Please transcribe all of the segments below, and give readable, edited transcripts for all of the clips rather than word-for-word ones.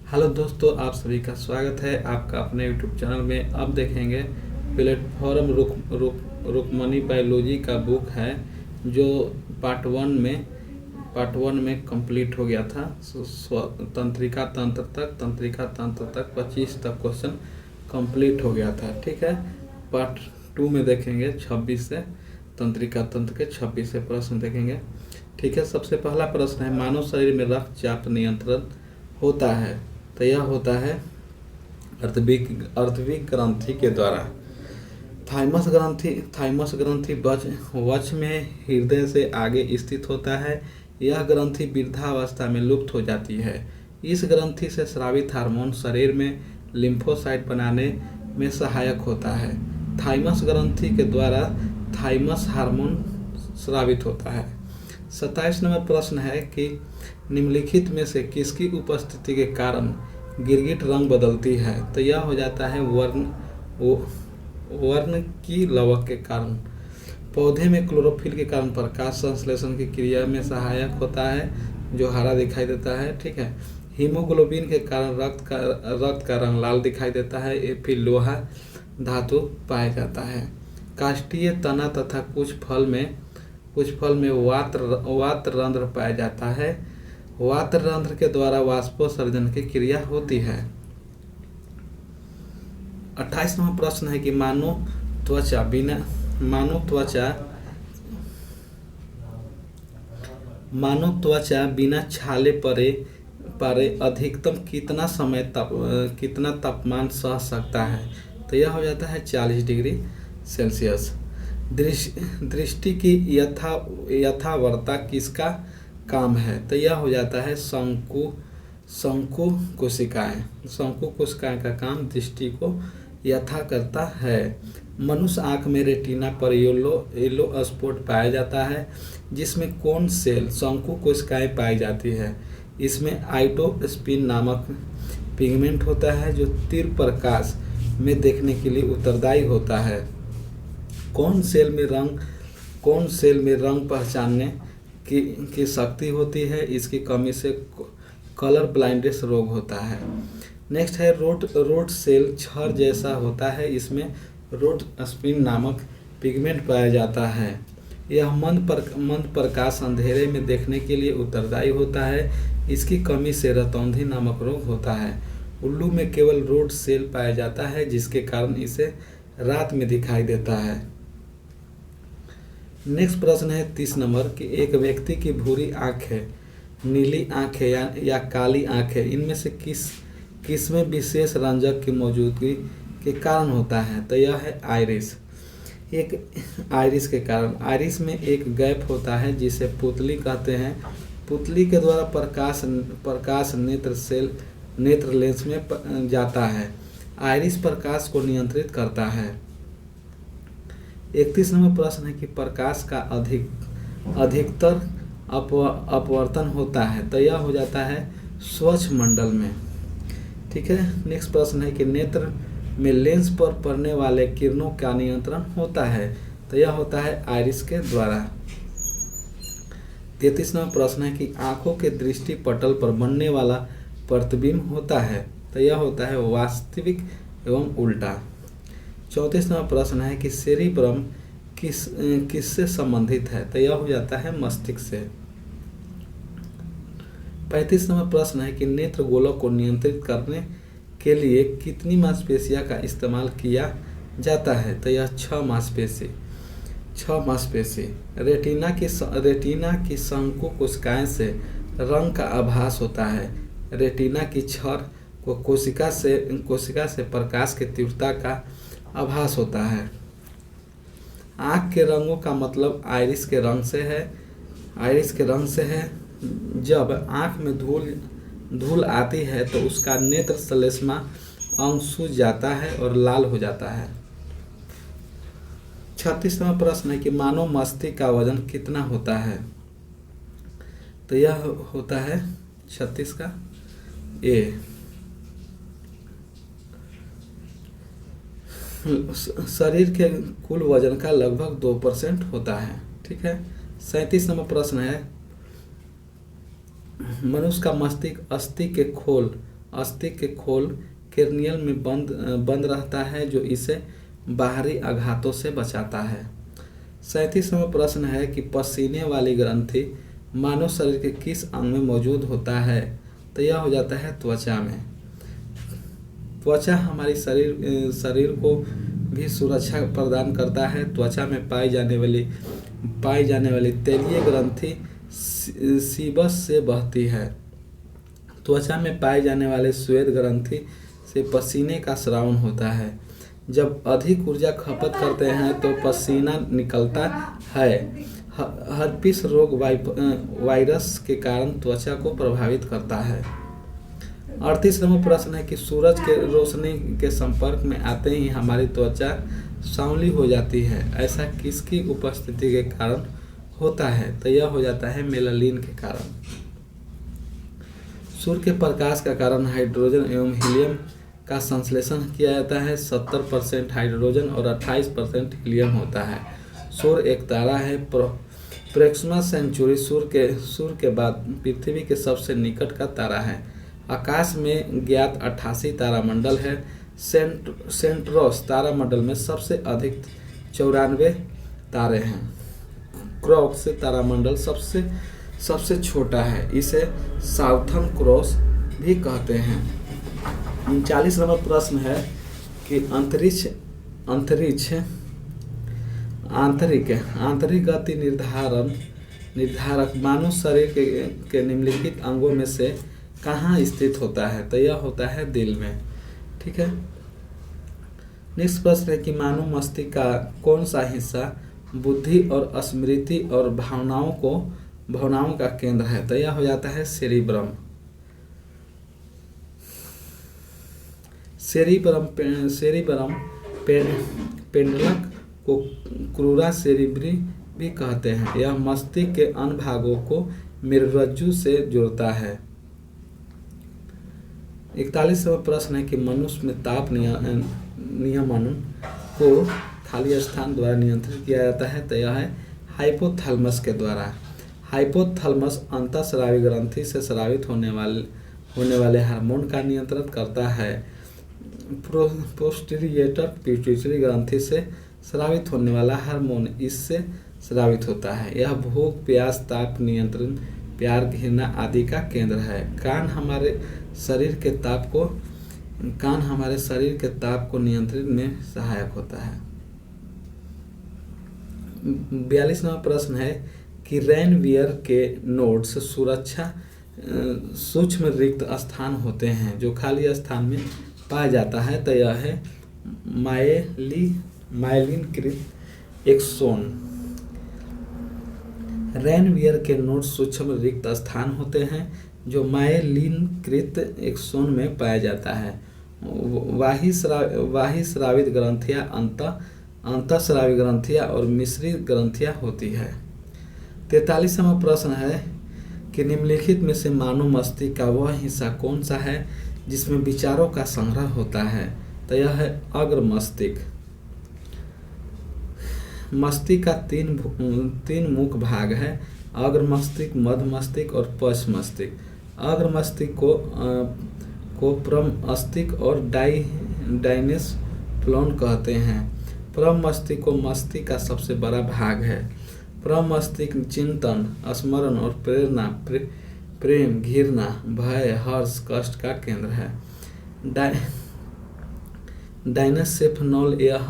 Hello दोस्तों, आप सभी का स्वागत है आपका अपने यूट्यूब चैनल में। अब देखेंगे प्लेटफॉर्म रुकमनी बायोलॉजी का बुक है जो पार्ट 1 में कंप्लीट हो गया था। तंत्रिका तंत्र तक 25 तक क्वेश्चन कंप्लीट हो गया था। ठीक है, पार्ट 2 में देखेंगे 26 से तंत्रिका तंत्र के 26 से प्रश्न देखेंगे। ठीक है, सबसे पहला प्रश्न है, मानव शरीर में रक्तचाप नियंत्रण होता है तो यह होता है अर्धविक ग्रंथि के द्वारा। थाइमस ग्रंथि वक्ष में हृदय से आगे स्थित होता है। यह ग्रंथि वृद्धावस्था में लुप्त हो जाती है। इस ग्रंथि से स्रावित हार्मोन शरीर में लिम्फोसाइट बनाने में सहायक होता है। थाइमस ग्रंथि के द्वारा थाइमस हार्मोन स्रावित होता है। 27 नंबर प्रश्न है कि निम्नलिखित में से किसकी उपस्थिति के कारण गिरगिट रंग बदलती है तो यह हो जाता है वर्ण की लवक के कारण। पौधे में क्लोरोफिल के कारण प्रकाश संश्लेषण की क्रिया में सहायक होता है जो हरा दिखाई देता है। ठीक है, हीमोग्लोबिन के कारण रक्त का रंग लाल दिखाई देता है। फिर लोहा धातु पाया जाता है। काष्ठीय तना तथा कुछ फल में वात रंध्र पाया जाता है। वात रंध्र के द्वारा वाष्पोत्सर्जन की क्रिया होती है। 28वां प्रश्न है कि मानव त्वचा बिना छाले परे अधिकतम कितना तापमान सह सकता है तो यह हो जाता है 40 डिग्री सेल्सियस। दृष्टि की यथार्थता किसका काम है तो यह हो जाता है शंकु कोशिकाएं। शंकु कोशिकाएं का काम दृष्टि को यथा करता है। मनुष्य आंख में रेटिना पर येलो स्पॉट पाया जाता है जिसमें कौन सेल शंकु कोशिकाएं पाई जाती है। इसमें आइटोस्पिन नामक पिगमेंट होता है जो तीव्र प्रकाश में देखने के लिए उत्तरदायी होता है। कौन सेल में रंग पहचानने की शक्ति होती है, इसकी कमी से कलर ब्लाइंडनेस रोग होता है। नेक्स्ट है रोड सेल छड़ जैसा होता है, इसमें रोड स्पिन नामक पिगमेंट पाया जाता है। यह मंद प्रकाश अंधेरे में देखने के लिए उत्तरदायी होता है, इसकी कमी से रतौंधी नामक रोग होता है। उल्लू में केवल रोड सेल पाया जाता है जिसके कारण इसे रात में दिखाई देता है। नेक्स्ट प्रश्न है 30 नंबर कि एक व्यक्ति की भूरी आंखें, नीली आंखें या काली आंखें, इनमें से किस में विशेष रंजक की मौजूदगी के कारण होता है तो यह है आइरिस के कारण। आइरिस में एक गैप होता है जिसे पुतली कहते हैं। पुतली के द्वारा प्रकाश नेत्र लेंस में जाता है। आइरिस प्रकाश को नियंत्रित करता है। 31 नंबर प्रश्न है कि प्रकाश का अधिकतर अपवर्तन होता है तो यह हो जाता है स्वच्छ मंडल में। ठीक है, नेक्स्ट प्रश्न है कि नेत्र में लेंस पर पड़ने वाले किरणों का नियंत्रण होता है तो यह होता है आइरिस के द्वारा। 33 नंबर प्रश्न है कि आंखों के दृष्टि पटल पर बनने वाला प्रतिबिंब होता है तो यह होता है वास्तविक एवं उल्टा। 34 नंबर प्रश्न है कि सेरिब्रम किससे संबंधित है तो यह हो जाता है मस्तिष्क से। 35 नंबर प्रश्न है कि नेत्र गोलक को नियंत्रित करने के लिए कितनी मांसपेशियों का इस्तेमाल किया जाता है तो यह 6 मांसपेशी। रेटिना की शंकु कोशिकाएं से रंग का आभास होता है। रेटिना की छड़ को कोशिका से प्रकाश की तीव्रता का आभास होता है। आँख के रंगों का मतलब आइरिस के रंग से है। जब आँख में धूल आती है तो उसका नेत्र श्लेष्मा अंग सूज जाता है और लाल हो जाता है। 36वां प्रश्न है कि मानव मस्तिष्क का वजन कितना होता है तो यह होता है 36 का ए। शरीर के कुल वजन का लगभग 2% होता है। ठीक है, 37 नंबर प्रश्न है मनुष्य का मस्तिष्क अस्थि के खोल अस्थि के खोल केर्नियल में बंद रहता है, जो इसे बाहरी आघातों से बचाता है। 37वां प्रश्न है कि पसीने वाली ग्रंथि मानव शरीर के किस अंग में मौजूद होता है? तो यह हो जाता है त्वचा में। त्वचा हमारी शरीर को भी सुरक्षा प्रदान करता है। त्वचा में पाई जाने वाली तैलीय ग्रंथि सीबस से बहती है। त्वचा में पाए जाने वाले श्वेत ग्रंथि से पसीने का स्रावन होता है। जब अधिक ऊर्जा खपत करते हैं तो पसीना निकलता है। हर्पिस रोग वायरस के कारण त्वचा को प्रभावित करता है। 38वां प्रश्न है कि सूरज के रोशनी के संपर्क में आते ही हमारी त्वचा सांवली हो जाती है, ऐसा किसकी उपस्थिति के कारण होता है? तो यह हो जाता है मेलानिन के कारण। सूर्य के प्रकाश का कारण हाइड्रोजन एवं हीलियम का संश्लेषण किया जाता है। 70% हाइड्रोजन और 28% हीलियम होता है। सूर्य एक तारा है। प्रोक्सिमा सेंचुरी सूर्य के बाद पृथ्वी के सबसे निकट का तारा है। आकाश में ज्ञात 88 तारामंडल है। सेंट्रोस तारामंडल में सबसे अधिक 94 तारे हैं। क्रॉस तारामंडल सबसे छोटा है, इसे साउथर्न क्रॉस भी कहते हैं। 39वां प्रश्न है कि आंतरिक गति निर्धारक मानव शरीर के निम्नलिखित अंगों में से कहाँ स्थित होता है? तो यह होता है दिल में। ठीक है। नेक्स्ट प्रश्न है कि मानव मस्तिष्क का कौन सा हिस्सा बुद्धि और स्मृति और भावनाओं का केंद्र है? तो यह हो जाता है सेरिब्रम। सेरिब्रम पेंडलक को क्रूरा सेरिब्री भी कहते हैं। यह मस्तिष्क के अन्य भागों को मेरुरज्जु से जोड़ता है। 41वां प्रश्न है कि मनुष्य में ताप नियमन को खाली स्थान द्वारा नियंत्रित किया जाता है। तो यह है हाइपोथैलेमस के द्वारा। हाइपोथैलेमस अंतःस्रावी ग्रंथि से स्रावित होने वाले हार्मोन का नियंत्रण करता है। पोस्टीरियर पिट्यूटरी ग्रंथि से स्रावित होने वाला हार्मोन इससे स्रावित होता है। यह भूख, प्यास, ताप नियंत्रण, प्यार, घृणा आदि का केंद्र है। कान हमारे शरीर के ताप को नियंत्रित में सहायक होता है। 42वां प्रश्न है कि रेनवियर के नोड्स सूक्ष्म रिक्त स्थान होते हैं जो खाली स्थान में पाया जाता है। तो यह है माइलिनकृत एक्सोन। रेनवियर के नोड्स सूक्ष्म रिक्त स्थान होते हैं जो माइलिनकृत एक्सोन में पाया जाता है। वाही स्रावित ग्रंथियां अंतःस्रावी ग्रंथियां और मिश्रित ग्रंथियां होती है। 43वां प्रश्न है कि निम्नलिखित में से मानव मस्तिष्क का वह हिस्सा कौन सा है जिसमें विचारों का संग्रह होता है? तो यह है अग्र मस्तिष्क। मस्तिष्क का तीन मुख्य भाग है, अग्र मस्तिष्क, मध्य मस्तिष्क और पश्च मस्तिष्क। अग्र मस्तिष्क को परम मस्तिष्क और डायनेस्फ्लोन कहते हैं। परम मस्तिष्क को मस्तिष्क का सबसे बड़ा भाग है। परम मस्तिष्क चिंतन, स्मरण और प्रेरणा, प्रेम, घृणा, भय, हर्ष, कष्ट का केंद्र है। डायनेस्फ्लोन यह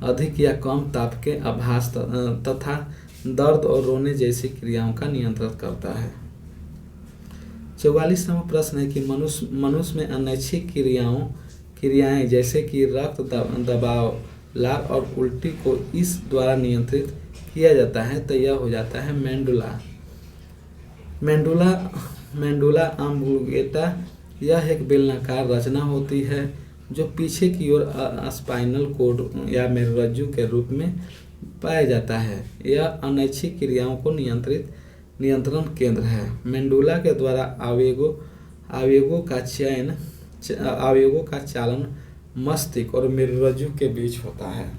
अधिक या कम ताप के आभास तथा दर्द और रोने जैसी क्रियाओं का नियंत्रण करता है। 44वां प्रश्न है कि मनुष्य में अनैच्छिक क्रियाएं जैसे कि रक्त दबाव, लार और उल्टी को इस द्वारा नियंत्रित किया जाता है। तो यह हो जाता है मेंडुला ऑब्लिंगेटा। यह एक बेलनाकार रचना होती है जो पीछे की ओर स्पाइनल कॉर्ड या मेरुरज्जु के रूप में पाया जाता है। यह अनैच्छिक क्रियाओं को नियंत्रण केंद्र है। मेंडुला के द्वारा आवेगों का चालन मस्तिष्क और मेरुरज्जु के बीच होता है।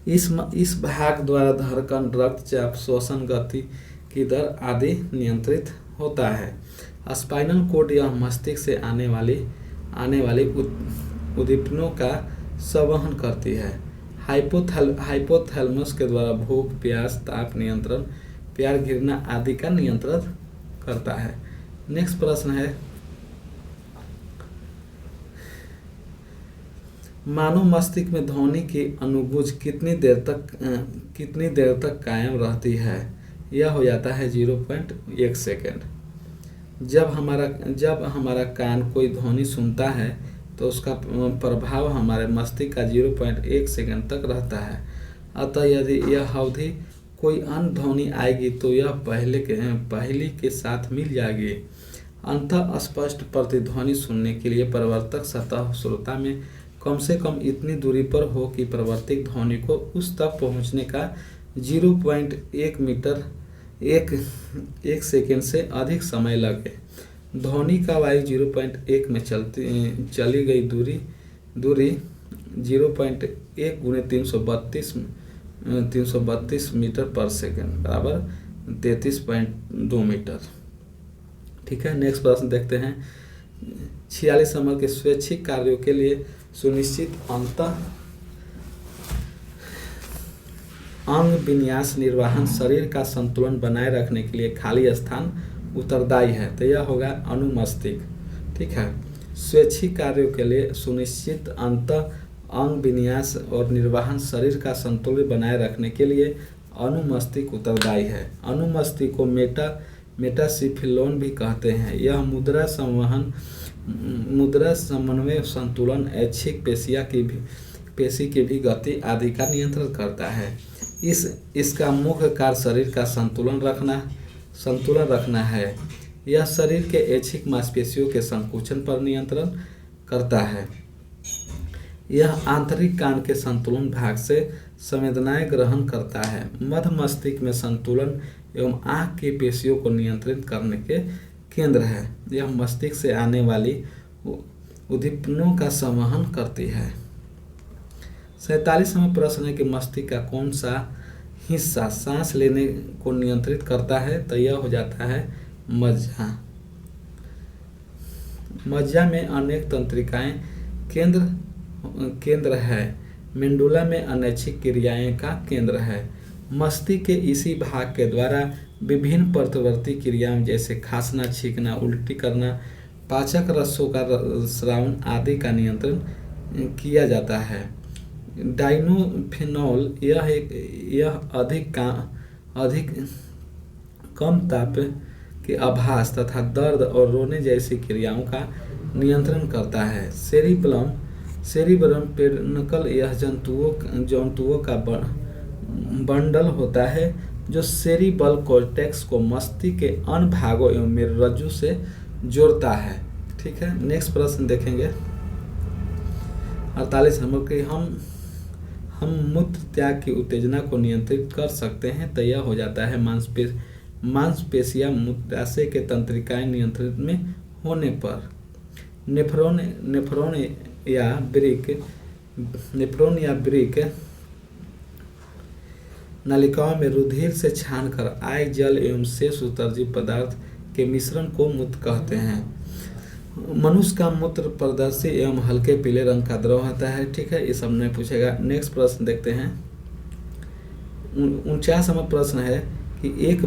इस भाग द्वारा धड़कन, रक्तचाप, श्वसन गति की दर आदि नियंत्रित होता है। स्पाइनल कोड यह मस्तिष्क से आने वाली उद्दीपनों का संवहन करती है। हाइपोथैलेमस के द्वारा भूख, प्यास, ताप नियंत्रण, प्यार, घृणा आदि का नियंत्रण करता है। नेक्स्ट प्रश्न है, मानव मस्तिष्क में ध्वनि की अनुगूंज कितनी देर तक कायम रहती है? यह हो जाता है 0.1 सेकेंड। जब हमारा कान कोई ध्वनि सुनता है तो उसका प्रभाव हमारे मस्तिष्क का 0.1 सेकेंड तक रहता है। अतः यदि यह अवधि कोई अन्य ध्वनि आएगी तो यह पहली के साथ मिल जाएगी। अंततः स्पष्ट प्रतिध्वनि सुनने के लिए प्रवर्तक सतह श्रोता में कम से कम इतनी दूरी पर हो कि प्रवर्तित ध्वनि को उस तक पहुंचने का 0.1 सेकेंड से अधिक समय लगे। ध्वनि का वायु 0.1 में चली गई दूरी 0.1 गुणे 332 मीटर पर सेकेंड बराबर 33.2 मीटर। ठीक है, नेक्स्ट प्रश्न देखते हैं। 46 नंबर के स्वैच्छिक कार्यों के लिए सुनिश्चित अंग विन्यास निर्वहन शरीर का संतुलन बनाए रखने के लिए खाली स्थान उत्तरदायी है। तो यह होगा अनुमस्तिष्क। ठीक है, स्वैच्छिक कार्यों के लिए सुनिश्चित अंग विन्यास और निर्वहन शरीर का संतुलन बनाए रखने के लिए अनुमस्तिष्क उत्तरदायी है। अनुमस्तिष्क को मेटासिफिलोन भी कहते हैं। यह मुद्रा समन्वय, संतुलन, ऐच्छिक पेशी की भी गति आदि का नियंत्रण करता है। इसका मुख्य कार्य शरीर का संतुलन रखना है। यह शरीर के ऐच्छिक मांसपेशियों के संकुचन पर नियंत्रण करता है। यह आंतरिक कान के संतुलन भाग से संवेदनाएं ग्रहण करता है। मध्य मस्तिष्क में संतुलन एवं आँख की पेशियों को नियंत्रित करने के केंद्र है। यह मस्तिष्क से आने वाली उद्दीपनों का संवहन करती है। 47वां प्रश्न है कि मस्तिष्क का कौन सा हिस्सा सांस लेने को नियंत्रित करता है? तो यह हो जाता है मज्जा। मज्जा में अनेक तंत्रिकाएं केंद्र है। मेंडुला में अनैच्छिक क्रियाएं का केंद्र है। मस्तिष्क के इसी भाग के द्वारा विभिन्न प्रतिवर्ती क्रियाओं जैसे खांसना, छींकना, उल्टी करना, पाचक रसों का स्रावन आदि का नियंत्रण किया जाता है। डाइनोफेनॉल यह अधिक कम ताप के आभास तथा दर्द और रोने जैसी क्रियाओं का नियंत्रण करता है। सेरिब्रम पेडनकल यह जंतुओं का बंडल होता है जो सेरिबल कॉर्टेक्स को मस्तिष्क के अन्य भागों एवं मेरुरज्जु से जोड़ता है। ठीक है, नेक्स्ट प्रश्न देखेंगे। 48 नंबर के हम मूत्र त्याग की उत्तेजना को नियंत्रित कर सकते हैं। तो यह हो जाता है मांसपेशियां मूत्राशय के तंत्रिकाएं नियंत्रित में होने पर। नेफ्रॉन या ब्रिक नलिकाओं में रुधिर से छानकर आय जल एवं शेष उत्सर्जित पदार्थ के मिश्रण को मूत्र कहते हैं। मनुष्य का मूत्र पारदर्शी एवं हल्के पीले रंग का द्रव होता है। ठीक है, ये सब नहीं पूछेगा। नेक्स्ट प्रश्न देखते हैं। 49वां प्रश्न है कि एक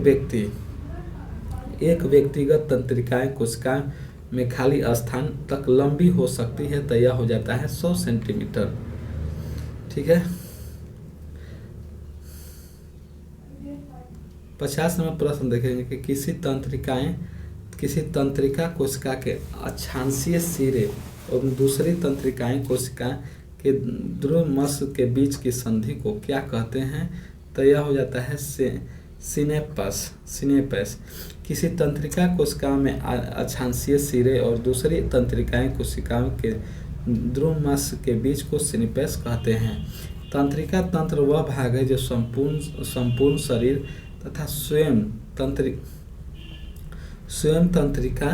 व्यक्तिगत तंत्रिकाएं कोशिका में खाली स्थान तक लंबी हो सकती है। तो यह हो जाता है 100 सेंटीमीटर। ठीक है, 50वां प्रश्न देखेंगे कि किसी तंत्रिका कोशिका के अक्षांशीय सिरे और दूसरी तंत्रिकाएं कोशिका के ध्रुव के बीच की संधि को क्या कहते हैं? तो यह हो जाता है सिनेपस। किसी तंत्रिका कोशिका में अक्षांशीय सिरे और दूसरी तंत्रिकाएं कोशिकाओं के ध्रुव के बीच को सिनेपस कहते हैं। तंत्रिका तंत्र वह भाग है जो संपूर्ण शरीर तथा स्वयं तंत्रिका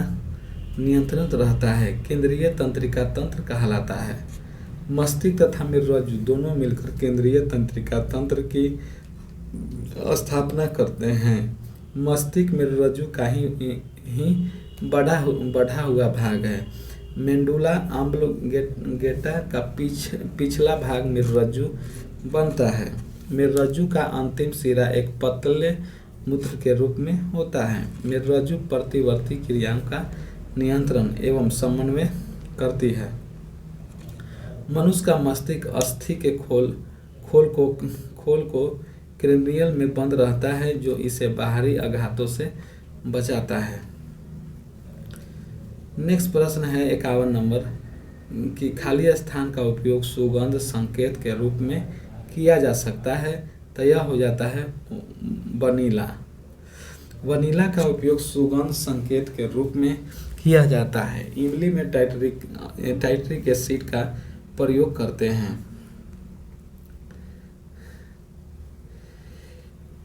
नियंत्रित रहता है। केंद्रीय तंत्रिका तंत्र कहलाता है। मस्तिष्क तथा मेरुरज्जु दोनों मिलकर केंद्रीय तंत्रिका तंत्र की स्थापना करते हैं। मस्तिष्क मेरुरज्जु का ही बढ़ा हुआ भाग है। मेंडुला ऑब्लिंगेटा का पिछला भाग मेरुरज्जु बनता है। मेरुरज्जु का अंतिम सिरा एक पतले मूत्र के रूप में होता है। मेरुरज्जु प्रतिवर्ती क्रियाओं का नियंत्रण एवं समन्वय करती है। मनुष्य का मस्तिष्क अस्थि के खोल को क्रेनियल में बंद रहता है, जो इसे बाहरी आघातों से बचाता है। नेक्स्ट प्रश्न है 51 नंबर कि खाली स्थान का उपयोग सुगंध संकेत के रूप में किया जा सकता है, तो यह हो जाता है वनीला। वनीला का उपयोग सुगंध संकेत के रूप में किया जाता है। इमली में टाइट्रिक एसिड का प्रयोग करते हैं।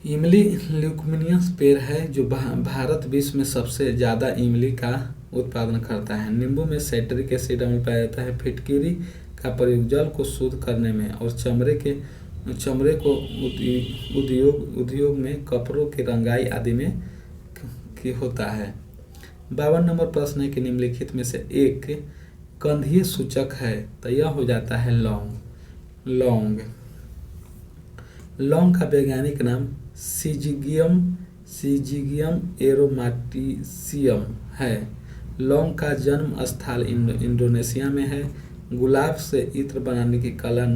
इमली ल्यूमिनियस पेड़ है जो भारत विश्व में सबसे ज़्यादा इमली का उत्पादन करता है। नींबू में साइट्रिक एसिड अम्ल पाया जाता है। फिटकिरी का प्रयोग जल को शुद्ध करने में और चमड़े को उद्योग में कपड़ों की रंगाई आदि में की होता है। 52 नंबर प्रश्न है कि निम्नलिखित में से एक गंधीय सूचक है, तो यह हो जाता है लौंग। लौंग का वैज्ञानिक नाम सिजिगियम एरोमाटिसियम है। लौंग का जन्म स्थल इंडोनेशिया में है। गुलाब से इत्र बनाने की कला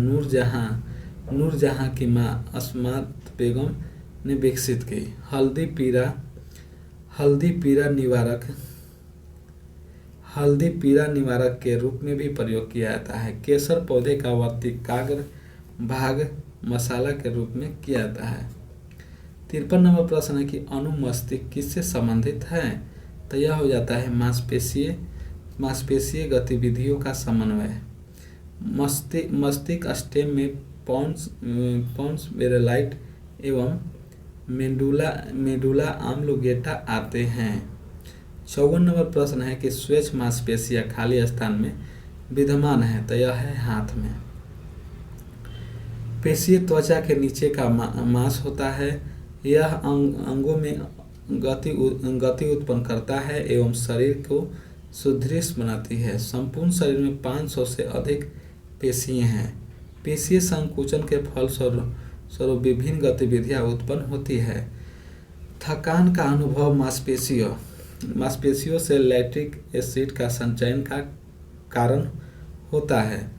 नूरजहां की मां अस्मात बेगम ने विकसित की। हल्दी पीड़ा निवारक के रूप में भी प्रयोग किया जाता है। केसर पौधे का वर्तिकाग्र भाग मसाला के रूप में किया जाता है। 53 नंबर प्रश्न है कि अनुमस्तिष्क किससे संबंधित है, तो यह हो जाता है मांसपेशीय गतिविधियों का समन्वय। मस्तिष्क स्टेम में पॉन्स वेरेलाइट एवं मेडुला ऑब्लिंगेटा आते हैं। 54 नंबर प्रश्न है कि स्वेच्छ मांसपेशियां खाली स्थान में विद्यमान है, तो यह है हाथ में। पेशीय त्वचा के नीचे का मांस होता है। यह अंगों में गति उत्पन्न करता है एवं शरीर को सुदृढ़ बनाती है। संपूर्ण शरीर में 500 से अधिक पेशियां हैं। पेशीय संकुचन के फलस्वरूप विभिन्न गतिविधियां उत्पन्न होती है। थकान का अनुभव मांसपेशियों से लैक्टिक एसिड का संचयन का कारण होता है।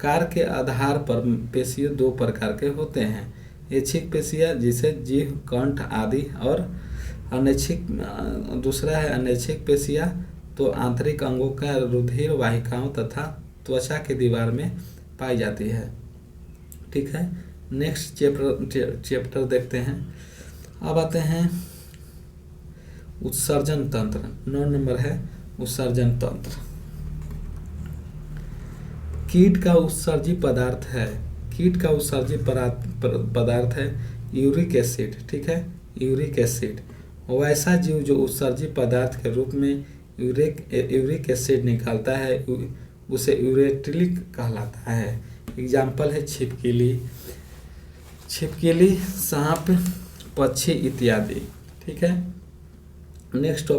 कार्य के आधार पर पेशियां दो प्रकार के होते हैं। ऐच्छिक पेशियां जिसे जीभ, कंठ आदि, और दूसरा है अनैच्छिक पेशियां, तो आंतरिक अंगों का रुधिर वाहिकाओं तथा त्वचा की दीवार में पाई जाती है। ठीक है, नेक्स्ट चैप्टर देखते हैं। अब आते हैं उत्सर्जन तंत्र। 9 नंबर है उत्सर्जन तंत्र। कीट का उत्सर्जी पदार्थ है यूरिक एसिड। ठीक है, यूरिक एसिड। वैसा जीव जो उत्सर्जी पदार्थ के रूप में यूरिक एसिड निकालता है उसे यूरेटिलिक कहलाता है। एग्जाम्पल है छिपकली, सांप, पक्षी इत्यादि। ठीक है, नेक्स्ट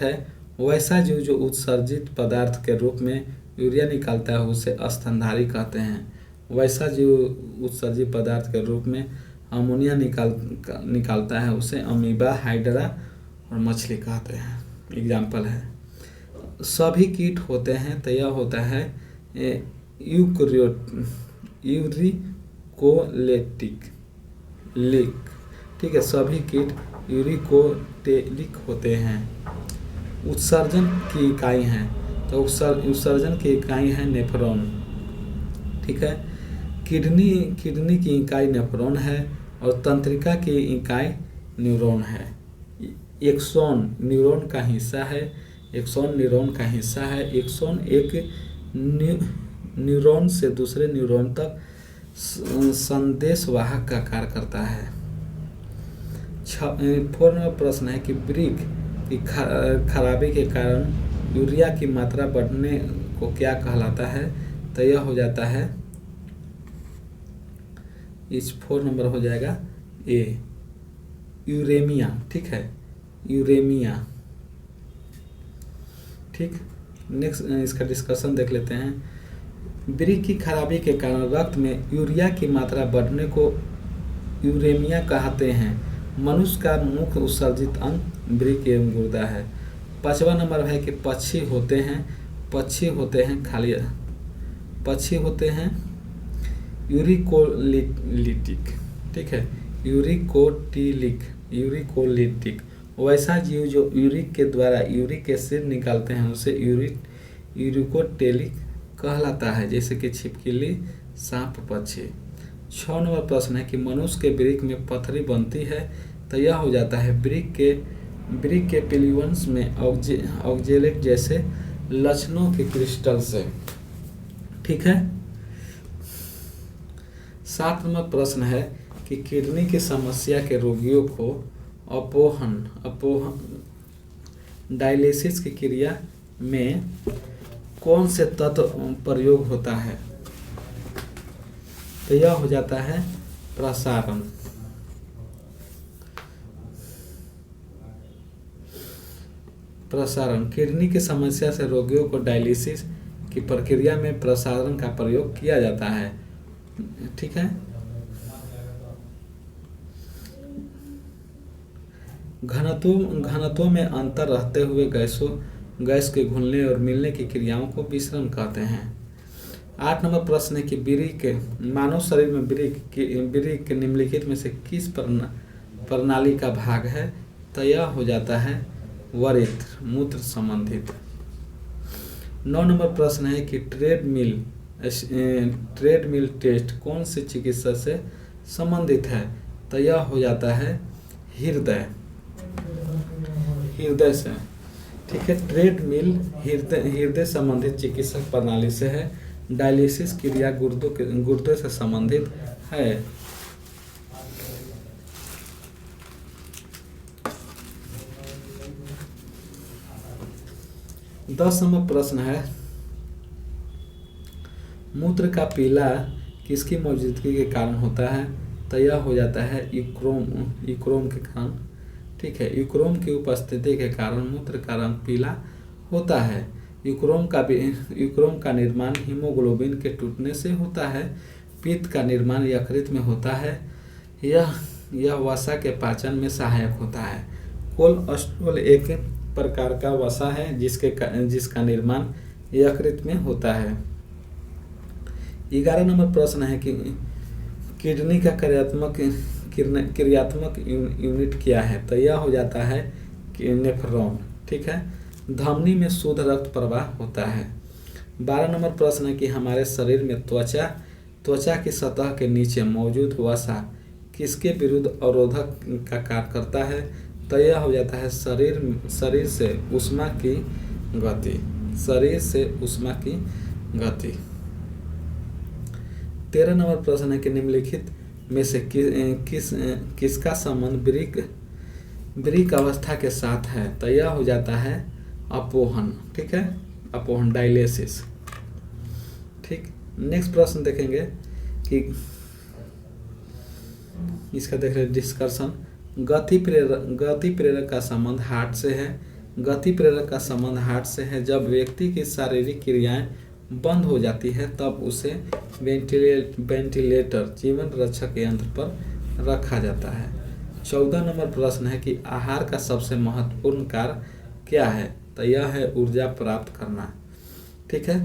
है वैसा जीव जो उत्सर्जित पदार्थ के रूप में यूरिया निकालता है उसे स्तनधारी कहते हैं। वैसा जीव उत्सर्जित पदार्थ के रूप में अमोनिया निकालता है उसे अमीबा, हाइड्रा और मछली कहते हैं। एग्जाम्पल है सभी कीट होते हैं, तो यह होता है यूरिकोलेटिक। ठीक है, सभी कीट यूरिकोटेलिक होते हैं। उत्सर्जन की इकाई हैं, तो उत्सर्जन की इकाई है नेफ्रॉन। ठीक है, किडनी की इकाई नेफ्रॉन है और तंत्रिका की इकाई न्यूरॉन है। एक्सॉन न्यूरॉन का हिस्सा है। एक्सॉन एक न्यूरॉन से दूसरे न्यूरॉन तक संदेशवाहक का कार्य करता है। 4 नंबर प्रश्न है कि वृक्क की खराबी के कारण यूरिया की मात्रा बढ़ने को क्या कहलाता है, तो यह हो जाता है इस 4 नंबर हो जाएगा ए, यूरेमिया। ठीक है, यूरेमिया। ठीक, नेक्स्ट इसका डिस्कशन देख लेते हैं। वृक्क की खराबी के कारण रक्त में यूरिया की मात्रा बढ़ने को यूरेमिया कहते हैं। मनुष्य का मुख्य उत्सर्जित अंग वृक्क एवं गुर्दा है। 5वां नंबर है कि पक्षी होते हैं यूरिकोलिटिक, ठीक है, यूरिकोलिटिक। वैसा जीव जो यूरिक के द्वारा यूरिक एसिड निकालते हैं उसे यूरिकोटेलिक कहलाता है, जैसे कि छिपकली, सांप, पक्षी। 6 नंबर प्रश्न है कि मनुष्य के वृक्क में पथरी बनती है, तो यह हो जाता है वृक्क के पिलियंस में ऑक्जेलेट जैसे लक्षणों के क्रिस्टल से, ठीक है। 7 नंबर प्रश्न है कि किडनी की समस्या के रोगियों को अपोहन डायलिसिस की क्रिया में कौन से तत्व प्रयोग होता है, तो यह हो जाता है प्रसारण। किडनी की समस्या से रोगियों को डायलिसिस की प्रक्रिया में प्रसारण का प्रयोग किया जाता है, ठीक है। घनत्व में अंतर रहते हुए गैस के घुलने और मिलने की क्रियाओं को विसरण कहते हैं। 8 नंबर प्रश्न है कि मानव शरीर में वृक्क के निम्नलिखित में से किस प्रणाली का भाग है, तो यह हो जाता है वरित्र, मूत्र संबंधित। 9 नंबर प्रश्न है कि ट्रेडमिल टेस्ट कौन से चिकित्सा से संबंधित है, तो यह हो जाता है हृदय से, ठीक है। ट्रेडमिल हृदय संबंधित चिकित्सक प्रणाली से है। डायलिसिस क्रिया गुर्दे से संबंधित है। 10 नंबर प्रश्न है मूत्र का पीला किसकी मौजूदगी के कारण होता है, तो यह हो जाता है यूक्रोम के कारण, ठीक है। यूक्रोम की उपस्थिति के कारण मूत्र का रंग पीला होता है। यूक्रोम का निर्माण हीमोग्लोबिन के टूटने से होता है। पित्त का निर्माण यकृत में होता है। यह वसा के पाचन में सहायक होता है। कोलेस्ट्रॉल एक प्रकार का वसा है जिसका निर्माण यकृत में होता है। 11 नंबर प्रश्न है कि किडनी का क्रियात्मक यूनिट क्या है, तो यह हो जाता है नेफ्रॉन, ठीक है। धमनी में शुद्ध रक्त प्रवाह होता है। 12 नंबर प्रश्न है कि हमारे शरीर में त्वचा की सतह के नीचे मौजूद वसा किसके विरुद्ध अवरोधक का कार्य करता है, तो यह हो जाता है शरीर से ऊष्मा की गति। 13 नंबर प्रश्न है कि निम्नलिखित में से किसका संबंध वृक्क अवस्था के साथ है, तो यह हो जाता है अपोहन, ठीक है, अपोहन डायलिसिस, ठीक। नेक्स्ट प्रश्न देखेंगे कि इसका देख रहे डिस्कशन। गति प्रेरक का संबंध हार्ट से है। गति प्रेरक का संबंध हार्ट से है। जब व्यक्ति की शारीरिक क्रियाएं बंद हो जाती है तब उसे वेंटिलेटर जीवन रक्षक यंत्र पर रखा जाता है। 14 नंबर प्रश्न है कि आहार का सबसे महत्वपूर्ण कार्य क्या है, तो यह है ऊर्जा प्राप्त करना, ठीक है।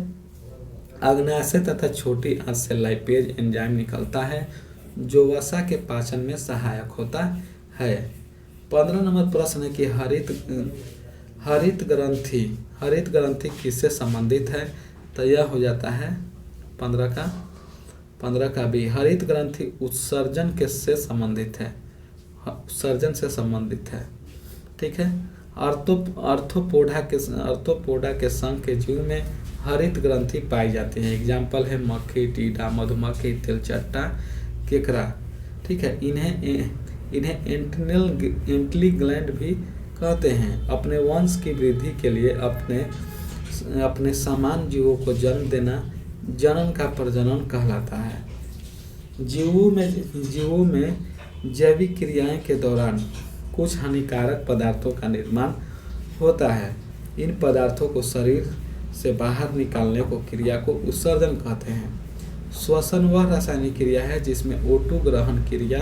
अग्नाशय तथा छोटी आंत से लाइपेज एंजाइम निकलता है जो वसा के पाचन में सहायक होता है। 15 नंबर प्रश्न है कि हरित ग्रंथि किससे संबंधित है, तो यह हो जाता है 15 का भी। हरित ग्रंथि उत्सर्जन से संबंधित है, ठीक है। आर्थ्रोपोडा के संघ के जीव में हरित ग्रंथि पाई जाती है। एग्जाम्पल है मक्खी, टीडा, मधुमक्खी, तिलचट्टा, केकड़ा, ठीक है। इन्हें एंटिली ग्लैंड भी कहते हैं। अपने वंश की वृद्धि के लिए अपने समान जीवों को जन्म देना जनन का प्रजनन कहलाता है। जीवों में जैविक क्रियाएं के दौरान कुछ हानिकारक पदार्थों का निर्माण होता है। इन पदार्थों को शरीर से बाहर निकालने को क्रिया को उत्सर्जन कहते हैं। श्वसन वह रासायनिक क्रिया है जिसमें O2 ग्रहण क्रिया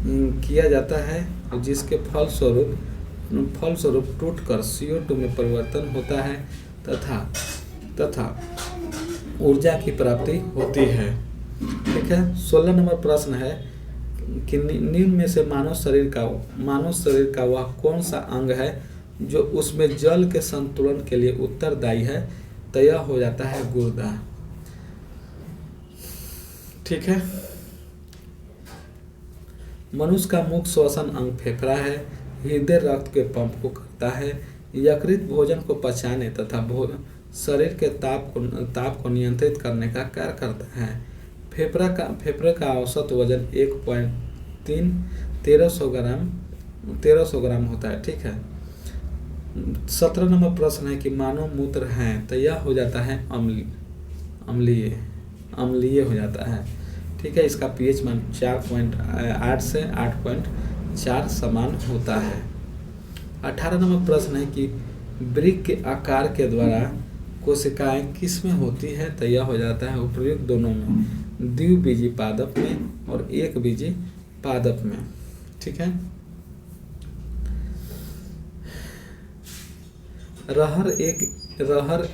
किया जाता है, जिसके फलस्वरूप टूटकर CO2 में परिवर्तन होता है तथा ऊर्जा की प्राप्ति होती है। ठीक है। 16 नंबर प्रश्न है कि निम्न में से मानव शरीर का वह कौन सा अंग है जो उसमें जल के संतुलन के लिए उत्तरदायी है? तो यह हो जाता है गुर्दा। ठीक है। मनुष्य का मुख्य श्वसन अंग फेफड़ा है। हृदय रक्त के पंप को करता है। यकृत भोजन को पचाने तथा शरीर के ताप को नियंत्रित करने का कार्य करता है। फेफड़े का औसत वजन 1300 ग्राम होता है। ठीक है। 17 नंबर प्रश्न है कि मानव मूत्र है, तो यह हो जाता है अम्लीय हो जाता है। ठीक है। इसका pH मान 4.8 से 8.4 समान होता है। 18 नंबर प्रश्न है कि वृक्क के आकार के द्वारा कोशिकाएं किस में होती है? तो यह हो जाता है उपर्युक्त दोनों में, द्विबीजी पादप में और एक बीजी पादप में। ठीक है। रहर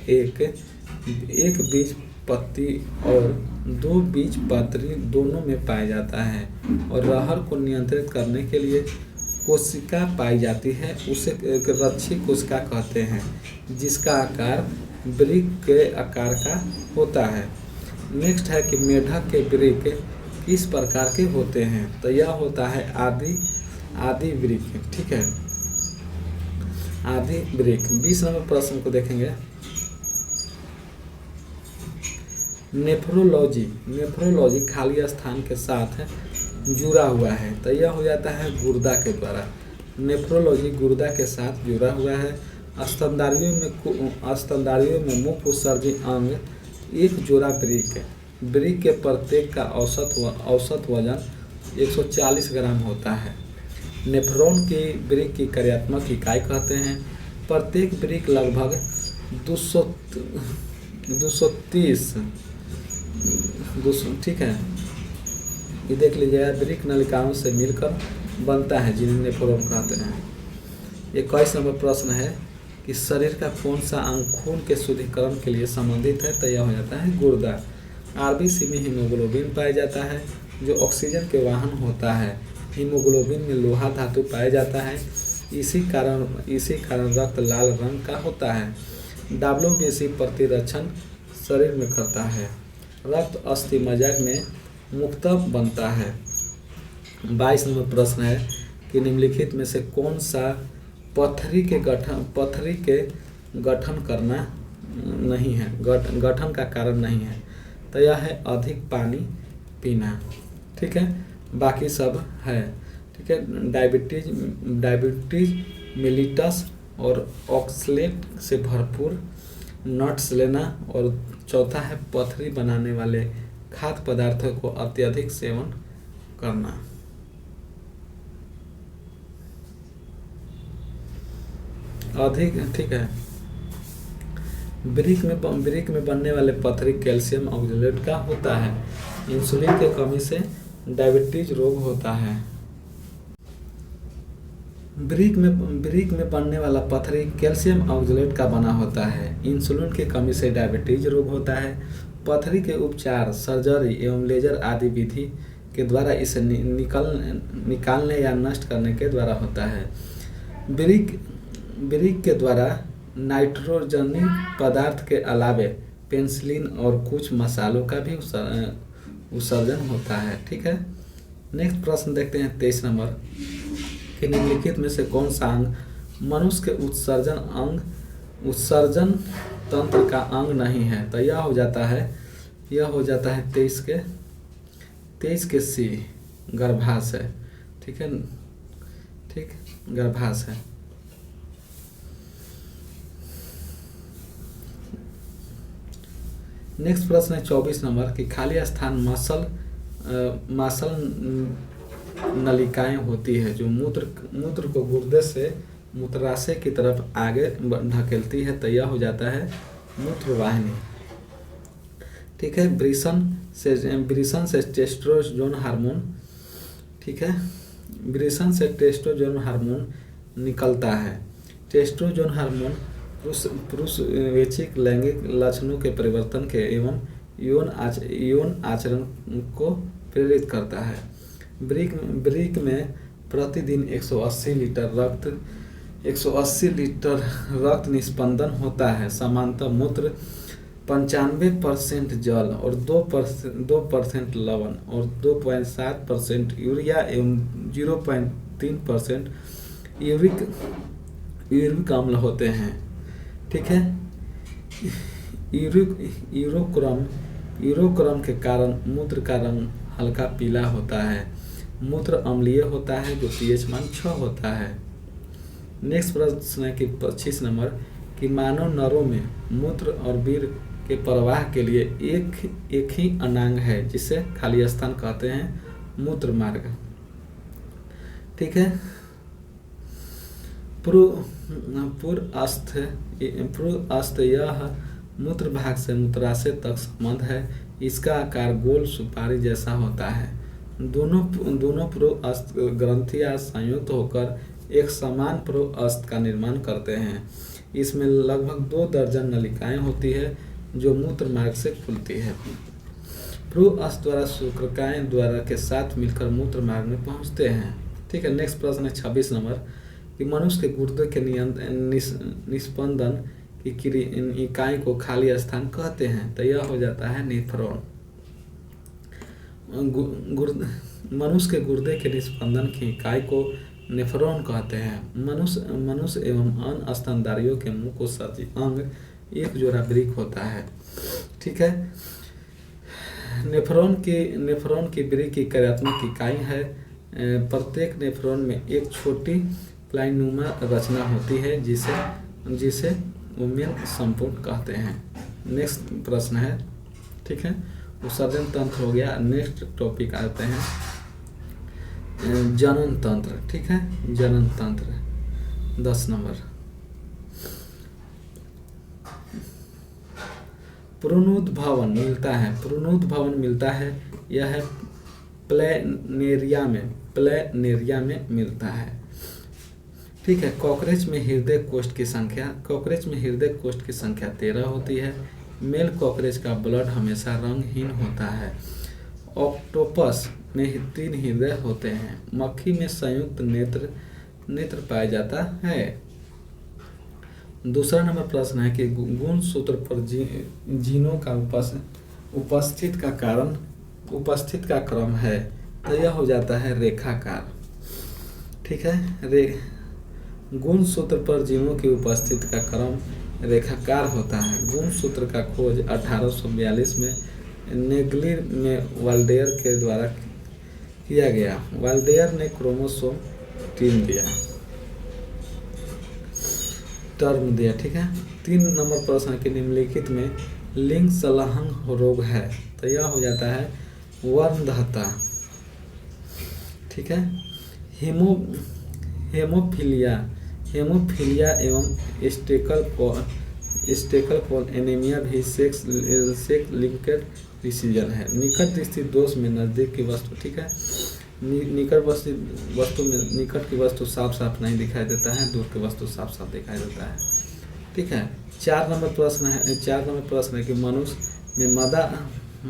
एक बीज पत्ती और 2 बीज पत्री दोनों में पाया जाता है और रहर को नियंत्रित करने के लिए कोशिका पाई जाती है, उसे रक्षी कोशिका कहते हैं, जिसका आकार वृक्क के आकार का होता है। नेक्स्ट है कि मेढक के वृक्क किस प्रकार के होते हैं? तो यह होता है आदि वृक्क। ठीक है। आदि वृक्क। 20 नंबर प्रश्न को देखेंगे। नेफ्रोलॉजी खाली स्थान के साथ जुड़ा हुआ है, तो यह हो जाता है गुर्दा के द्वारा। नेफ्रोलॉजी गुर्दा के साथ जुड़ा हुआ है। स्तनधारियों में मुख्य उत्सर्जी अंग एक जोड़ा वृक्क है। वृक्क के प्रत्येक का औसत वजन 140 ग्राम होता है। नेफ्रॉन की वृक्क की कार्यात्मक इकाई कहते हैं। प्रत्येक वृक्क लगभग 230 ठीक है। ये देख लीजिएगा, वृक्क नलिकाओं से मिलकर बनता है, जिन्हें नेफ्रॉन कहते हैं। 21 नंबर प्रश्न है कि शरीर का कौन सा अंग खून के शुद्धिकरण के लिए संबंधित है? तो यह हो जाता है गुर्दा। आरबीसी में हीमोग्लोबिन पाया जाता है, जो ऑक्सीजन के वाहन होता है। हीमोग्लोबिन में लोहा धातु पाया जाता है, इसी कारण रक्त लाल रंग का होता है। WBC प्रतिरक्षण शरीर में करता है। रक्त अस्थि मज्जा में मुक्त बनता है। 22 नंबर प्रश्न है कि निम्नलिखित में से कौन सा पथरी के गठन करना नहीं है, गठन का कारण नहीं है? तो यह है अधिक पानी पीना। ठीक है। बाकी सब है। ठीक है। डायबिटीज मेलिटस और ऑक्सलेट से भरपूर नट्स लेना, और चौथा है पथरी बनाने वाले खाद्य पदार्थों को अत्यधिक सेवन करना। ठीक है। वृक्क में बनने वाले पथरी कैल्शियम ऑक्सलेट का होता है। इंसुलिन के कमी से डायबिटीज रोग होता है। वृक्क में बनने वाला पथरी कैल्शियम ऑक्सलेट का बना होता है। इंसुलिन की कमी से डायबिटीज रोग होता है। पथरी के उपचार सर्जरी एवं लेजर आदि विधि के द्वारा इसे निकालने या नष्ट करने के द्वारा होता है। वृक्क के द्वारा नाइट्रोजनी पदार्थ के अलावे पेनिसिलिन और कुछ मसालों का भी उत्सर्जन होता है। ठीक है। नेक्स्ट प्रश्न देखते हैं 23 नंबर कि निम्नलिखित में से कौन सा अंग मनुष्य के उत्सर्जन तंत्र का अंग नहीं है? तो यह हो जाता है 23 के सी गर्भाशय। ठीक है। ठीक, गर्भाशय। नेक्स्ट प्रश्न है 24 नंबर कि खाली स्थान मासल नलिकाएं होती है जो मूत्र को गुर्दे से मूत्राशय की तरफ आगे ढकेलती है, तो यह हो जाता है मूत्रवाहिनी। ठीक है, वृषण से टेस्टोस्टेरोन हार्मोन, ठीक है, वृषण से टेस्टोस्टेरोन हार्मोन निकलता है। टेस्टोस्टेरोन हार्मोन पुरुष वैचिक लैंगिक लक्षणों के परिवर्तन के एवं यौन आचरण को प्रेरित करता है। वृक्क में प्रतिदिन 180 लीटर रक्त निस्पंदन होता है। सामान्यतः मूत्र 95% जल और 2% लवण और 2.7% यूरिया एवं 0.3% यूरिक अम्ल होते हैं। ठीक है, यूरोक्रम के कारण मूत्र का रंग हल्का पीला होता है। मूत्र अम्लीय होता है जो पीएच मान 6 होता है। नेक्स्ट प्रश्न है कि 25 नंबर कि मानव नरों में मूत्र और वीर्य के प्रवाह के लिए एक ही अनांग है जिसे खाली स्थान कहते हैं मूत्र मार्ग। ठीक है, पूर्वास्थ यह मूत्र भाग से मूत्राशय तक संबंध है। इसका आकार गोल सुपारी जैसा होता है। दोनों पूर्वास्थ ग्रंथियां संयुक्त होकर एक समान पूर्वास्थ का निर्माण करते हैं। इसमें लगभग 2 दर्जन नलिकाएं होती है जो मूत्र मार्ग से खुलती है। पूर्वास्थ द्वारा शुक्रकाएं द्वारा के साथ मिलकर मूत्र मार्ग में पहुंचते हैं। ठीक है, नेक्स्ट प्रश्न है 26 नंबर कि मनुष्य के गुर्दे के निस्पंदन की इकाई को खाली स्थान कहते हैं, तो यह हो जाता है नेफ्रॉन। मनुष्य के गुर्दे के निस्पंदन की इकाई को नेफ्रॉन कहते हैं। मनुष्य एवं अन्य स्तनधारियों के मुंह को सजी अंग एक जोड़ा वृक्क होता है। ठीक है, नेफ्रॉन की वृक्क की कार्यात्मक इकाई है। प्रत्येक नेफ्रॉन में एक छोटी प्लाइनुमा रचना होती है जिसे उमेन संपूर्ण कहते हैं। नेक्स्ट प्रश्न है, ठीक है, उत्सर्जन तंत्र हो गया। नेक्स्ट टॉपिक आते हैं जनन तंत्र। ठीक है, जनन तंत्र 10 नंबर पुनरुद्भवन मिलता है। यह है प्लेनेरिया में मिलता है। ठीक है, कॉकरोच में हृदय कोष्ठ की संख्या 13 होती है। मेल कॉकरोच का ब्लड हमेशा रंगहीन होता है। ऑक्टोपस में 3 हृदय होते हैं। मक्खी में संयुक्त नेत्र पाया जाता है। दूसरा नंबर प्रश्न है कि गुणसूत्र पर जीनों का उपस्थित का क्रम है, तो यह हो जाता है रेखाकार। ठीक है, गुणसूत्र पर जीनों की उपस्थिति का क्रम रेखाकार होता है। गुणसूत्र का खोज 1842 में नेग्लिर में वाल्डेयर के द्वारा किया गया। वाल्डेयर ने क्रोमोसोम टर्म दिया। ठीक है, 3 नंबर प्रश्न के निम्नलिखित में लिंग संलग्न रोग है, तो यह हो जाता है वर्णदहता। ठीक है, हेमोफीलिया एवं स्टेकल कॉल एनीमिया भी सेक्स लिंक्ड डिसीजन है। निकट स्थित दोष में नजदीक की वस्तु, ठीक है, निकट की वस्तु साफ साफ नहीं दिखाई देता है, दूर की वस्तु साफ साफ दिखाई देता है। ठीक है, 4 नंबर प्रश्न है कि मनुष्य में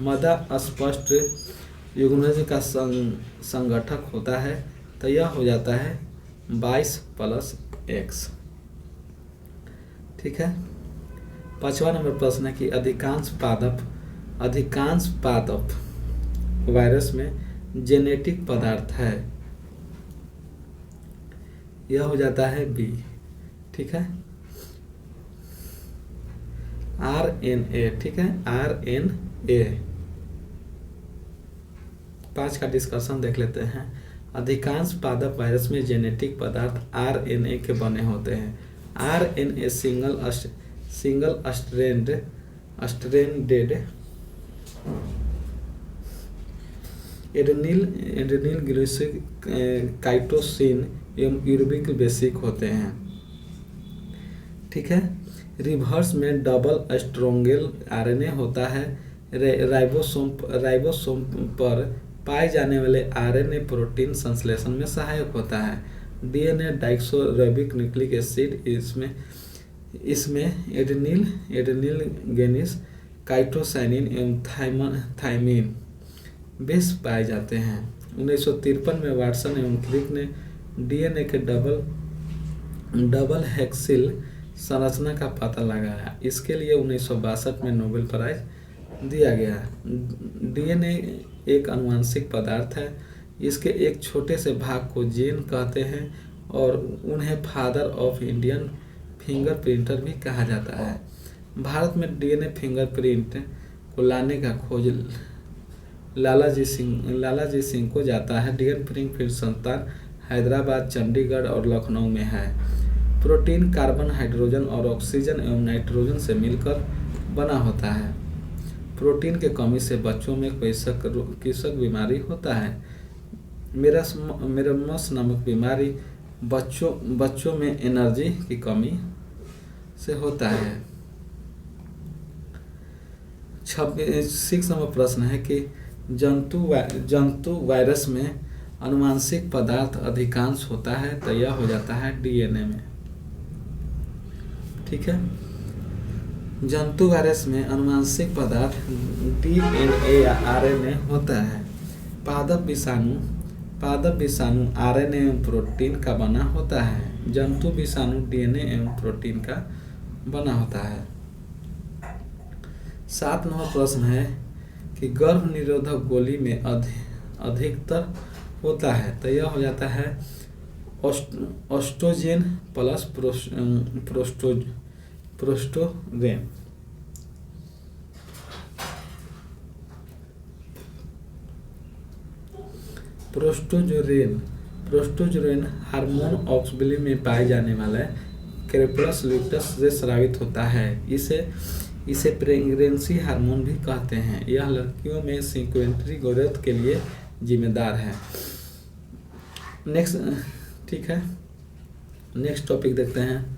मदा अस्पष्ट युग्मज का संगठक होता है, तो यह हो जाता है 22+X। ठीक है, 5वां नंबर प्रश्न है कि अधिकांश पादप वायरस में जेनेटिक पदार्थ है, यह हो जाता है B। ठीक है, RNA। ठीक है, RNA 5 का डिस्कशन देख लेते हैं। अधिकांश पादप वायरस में जेनेटिक पदार्थ RNA के बने होते हैं। RNA सिंगल स्ट्रैंडेड एडेनिल ग्लिसरॉल काइटोसिन एवं यूरिक बेसिक होते हैं। ठीक है। रिवर्स में डबल स्ट्रॉन्गल आरएनए होता है। राइबोसोम पर पाए जाने वाले आरएनए प्रोटीन संश्लेषण में सहायक होता है। डीएनए डाइक्सोराइबोन्यूक्लिक न्यूक्लिक एसिड इसमें एडेनिल गेनिस, काइटोसाइनिन एवं थाइमिन बेस पाए जाते हैं। 1953 में वाटसन एवं क्रिक ने डीएनए के डबल हेक्सिल संरचना का पता लगाया। इसके लिए 1962 में नोबेल प्राइज दिया गया। डीएनए एक आनुवंशिक पदार्थ है। इसके एक छोटे से भाग को जीन कहते हैं और उन्हें फादर ऑफ इंडियन फिंगरप्रिंटर भी कहा जाता है। भारत में डीएनए फिंगरप्रिंट को लाने का खोज लालाजी सिंह को जाता है। डीएनए फिंगरप्रिंट संस्थान हैदराबाद, चंडीगढ़ और लखनऊ में है। प्रोटीन कार्बन, हाइड्रोजन और ऑक्सीजन एवं नाइट्रोजन से मिलकर बना होता है। प्रोटीन के कमी से बच्चों में कीशक बीमारी होता है। मेरामस नामक बीमारी बच्चों में एनर्जी की कमी से होता है। 6 नंबर प्रश्न है कि जंतु वायरस में आनुवंशिक पदार्थ अधिकांश होता है, तो यह हो जाता है डीएनए में। ठीक है। जंतु वायरस में आनुवंशिक पदार्थ डीएनए या आरएनए होता है। पादप विषाणु आरएनए एवं प्रोटीन का बना होता है। जंतु विषाणु डीएनए एवं प्रोटीन का बना होता है। 7 नंबर प्रश्न है कि गर्भ निरोधक गोली में अधिकतर होता है, तो यह हो जाता है ऑस्ट्रोजेन प्लस प्रोस्टोरेन। प्रोस्टोरेन हार्मोन ऑक्सबिली में पाए जाने वाला कैरेपस ल्यूटेस से स्रावित होता है। इसे प्रेगनेंसी हार्मोन भी कहते हैं। यह लड़कियों में सीक्वेंटरी ग्रोथ के लिए जिम्मेदार है। नेक्स्ट, ठीक है, नेक्स्ट टॉपिक देखते हैं।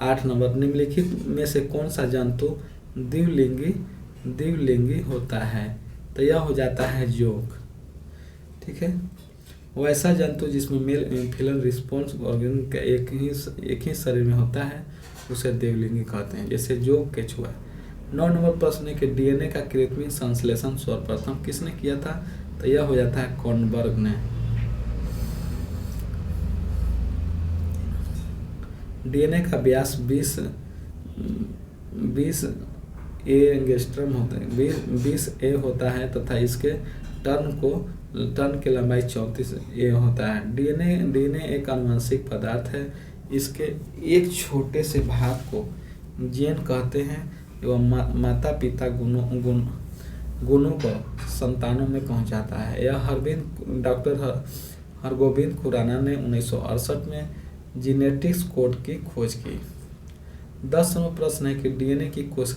8 नंबर, निम्नलिखित में से कौन सा जंतु द्विलिंगी होता है, तो यह हो जाता है जोंक। ठीक है। वैसा जंतु जिसमें मेल फीमेल रिस्पॉन्स ऑर्गन का एक ही शरीर में होता है उसे द्विलिंगी कहते हैं, जैसे जोंक, केचुआ। 9 नंबर प्रश्न है कि डीएनए का कृत्रिम संश्लेषण सर्वप्रथम किसने किया था, तो यह हो जाता है कॉर्नबर्ग ने। डीएनए का व्यास 20 एंगस्ट्रॉम होता है, 20 ए होता है तथा इसके टर्न की लंबाई 34 ए होता है। डीएनए एक आनुवंशिक पदार्थ है। इसके एक छोटे से भाग को जीन कहते हैं एवं माता पिता गुणों को संतानों में पहुंचाता है। यह डॉक्टर हरगोविंद खुराना ने 1968 में जीनेटिक्स कोड की खोज की। 10 नंबर प्रश्न है कि डीएनए की खोज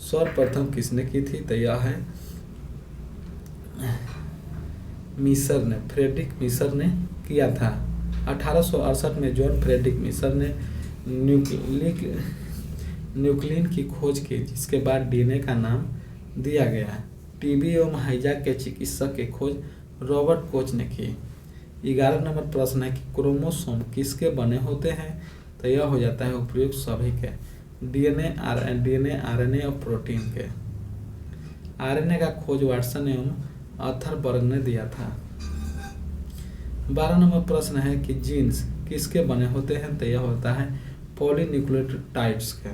सर्वप्रथम किसने की थी, तो यह है फ्रेडरिक मिसर ने किया था। 1868 में जॉन फ्रेडरिक मिसर ने न्यूक्लिन की खोज की, जिसके बाद डीएनए का नाम दिया गया। टीबी एवं हैजा के चिकित्सक की खोज रॉबर्ट कोच ने की। 11 नंबर प्रश्न है कि क्रोमोसोम किसके बने होते हैं, तो यह हो जाता है उपयुक्त सभी के, डीएनए, आरएनए और प्रोटीन के। आरएनए का खोज वाटसन एवं अथरबर्ग ने दिया था। 12 नंबर प्रश्न है कि जीन्स किसके बने होते हैं, तो यह होता है पॉलीन्यूक्लियोटाइड्स के।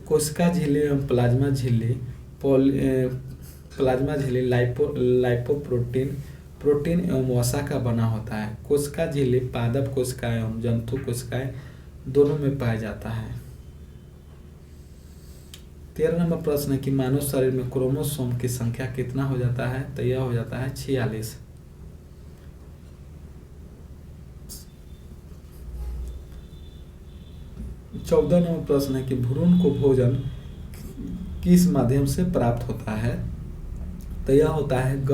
कोशिका झिल्ली एवं प्लाज्मा झिल्ली प्रोटीन एवं वसा का बना होता है। कोशिका झिल्ली पादप कोशिकाएं एवं जंतु कोशिकाएं दोनों में पाया जाता है। 13 नंबर प्रश्न है कि मानव शरीर में क्रोमोसोम की संख्या कितना हो जाता है, तो यह हो जाता है 46। 14 नंबर प्रश्न है कि भ्रूण को भोजन किस माध्यम से प्राप्त होता है, तो यह होता है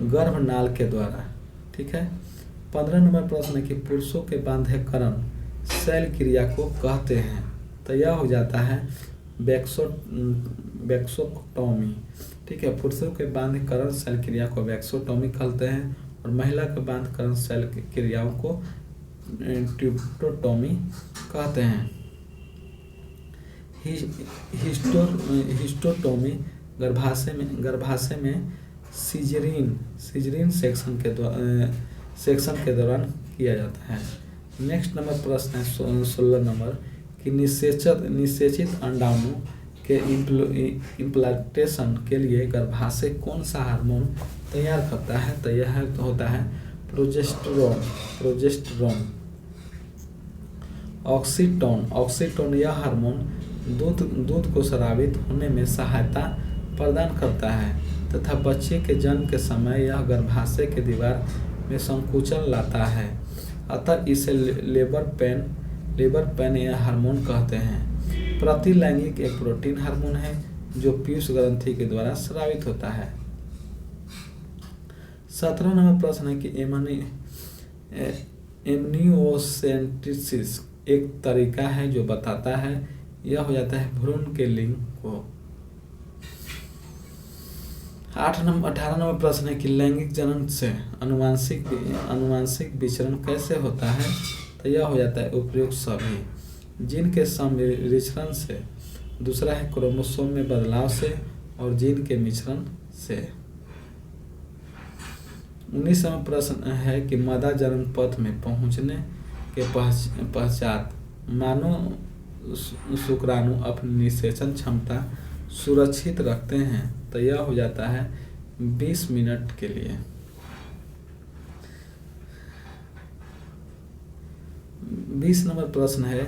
गर्भनाल के द्वारा। ठीक है। 15 नंबर प्रश्न है कि पुरुषों के बांध्यकरण शैल क्रिया को कहते हैं? तो यह हो जाता है वैक्सोटॉमी। ठीक है, पुरुषों के बांधकरण शैल क्रिया को वैक्सोटॉमी कहते हैं और महिला के बांधकरण शैल क्रियाओं को ट्यूबोटॉमी कहते हैं। हिस्टोटॉमी गर्भाशय में सीजरिन सेक्शन के दौरान किया जाता है। नेक्स्ट नंबर प्रश्न है 16 नंबर कि निषेचित अंडाणु के इम्प्लांटेशन के लिए गर्भाशय कौन सा हार्मोन तैयार करता है? तो यह होता है प्रोजेस्टेरोन। ऑक्सीटोन यह हार्मोन दूध को स्रावित होने में सहायता प्रदान करता है तथा बच्चे के जन्म के समय यह गर्भाशय के दीवार में संकुचन लाता है, अतः इसे लेबर पेन यह हार्मोन कहते हैं। प्रतिलैंगिक एक प्रोटीन हार्मोन है जो पीयूष ग्रंथि के द्वारा स्रावित होता है। 17 नंबर प्रश्न है कि एमनियोसेंटेसिस एक तरीका है जो बताता है, यह हो जाता है भ्रूण के लिंग को। 18 नंबर प्रश्न है कि लैंगिक जनन से अनुवांशिक विचरण कैसे होता है? तो यह हो जाता है उपयुक्त सभी जीन के सम्मिश्रण से, दूसरा है क्रोमोसोम में बदलाव से और जीन के मिश्रण से। 19वां प्रश्न है कि मादा जनन पथ में पहुंचने के पश्चात मानव शुक्राणु अपनी निषेचन क्षमता सुरक्षित रखते हैं? तो यह हो जाता है 20 मिनट के लिए। 20 नंबर प्रश्न है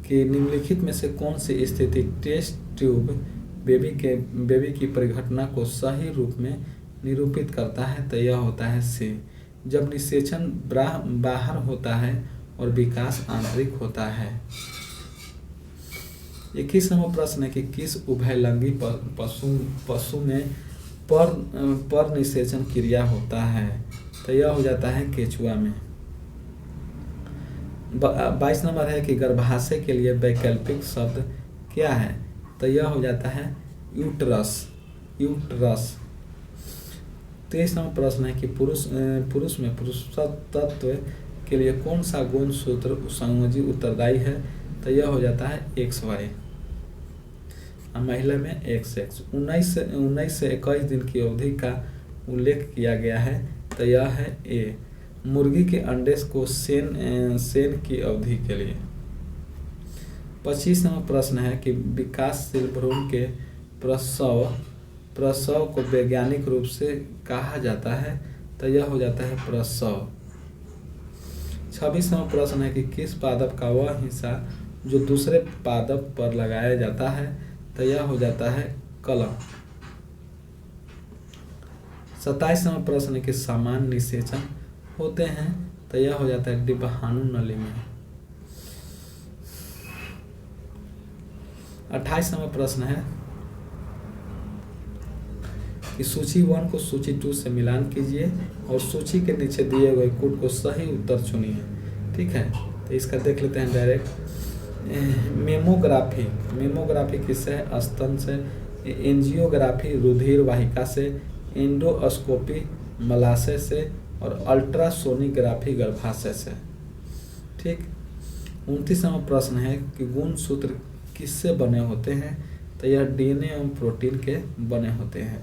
कि निम्नलिखित में से कौन सी स्थिति टेस्ट ट्यूब बेबी की परिघटना को सही रूप में निरूपित करता है? तो यह होता है सी, जब निषेचन बाहर होता है और विकास आंतरिक होता है। 21 नंबर प्रश्न है कि किस उभयलिंगी पशु में पर निषेचन क्रिया होता है? तो यह हो जाता है केचुआ में। 22 नंबर है कि गर्भाशय के लिए वैकल्पिक शब्द क्या है? तो यह हो जाता है यूट्रस। 23 नंबर प्रश्न है कि पुरुष में पुरुषत्व के लिए कौन सा गुणसूत्र संयोजी उत्तरदायी है? तो यह हो जाता है XY। महिला में XX। 19 से 21 दिन की अवधि का उल्लेख किया गया है, तो यह है A, मुर्गी के अंडे को सेन की अवधि के लिए। 25 नंबर प्रश्न है कि विकासशील भ्रूण के प्रसव को वैज्ञानिक रूप से कहा जाता है? तो यह हो जाता है प्रसव। 26 नंबर प्रश्न है कि किस पादप का वह हिस्सा जो दूसरे पादप पर लगाया जाता है? तो यह हो जाता है कलम। 27 नंबर प्रश्न है कि समान निषेचन होते हैं? तो यह हो जाता है डिंबहानु नली में। 28 नंबर प्रश्न है कि सूची 1 को सूची 2 से मिलान कीजिए और सूची के नीचे दिए गए कोड को सही उत्तर चुनिए। ठीक है, तो इसका देख लेते हैं डायरेक्ट। मेमोग्राफी किससे है? स्तन से। एंजियोग्राफी रुधिर वाहिका से। एंडोस्कोपी मलाशय से और अल्ट्रासोनिग्राफी गर्भाशय से। ठीक। 29 नंबर प्रश्न है कि गुणसूत्र किससे बने होते हैं? तो यह DNA एवं प्रोटीन के बने होते हैं।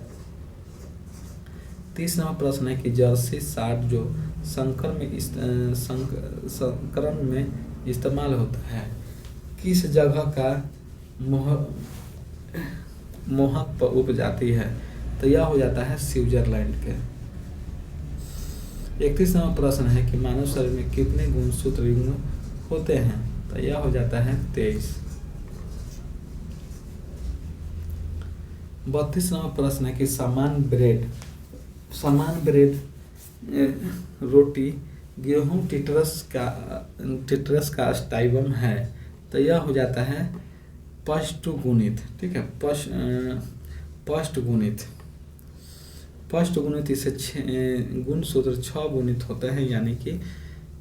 30 नंबर प्रश्न है कि जर्सी साठ जो संकरण में इस्तेमाल होता है, किस जगह का मोहक उपजाति है? तो यह हो जाता है स्विट्जरलैंड के। 31 नंबर प्रश्न है कि मानव शरीर में कितने गुणसूत्र युग्म होते हैं? तो यह हो जाता है 23। 32 नंबर प्रश्न है कि समान ब्रेड रोटी गेहूं टिट्रस का स्टाइवम है? तो यह हो जाता है पष्टगुणित। ठीक है, पष्टगुणित इसे गुणसूत्र 6 गुणित होते हैं, यानी कि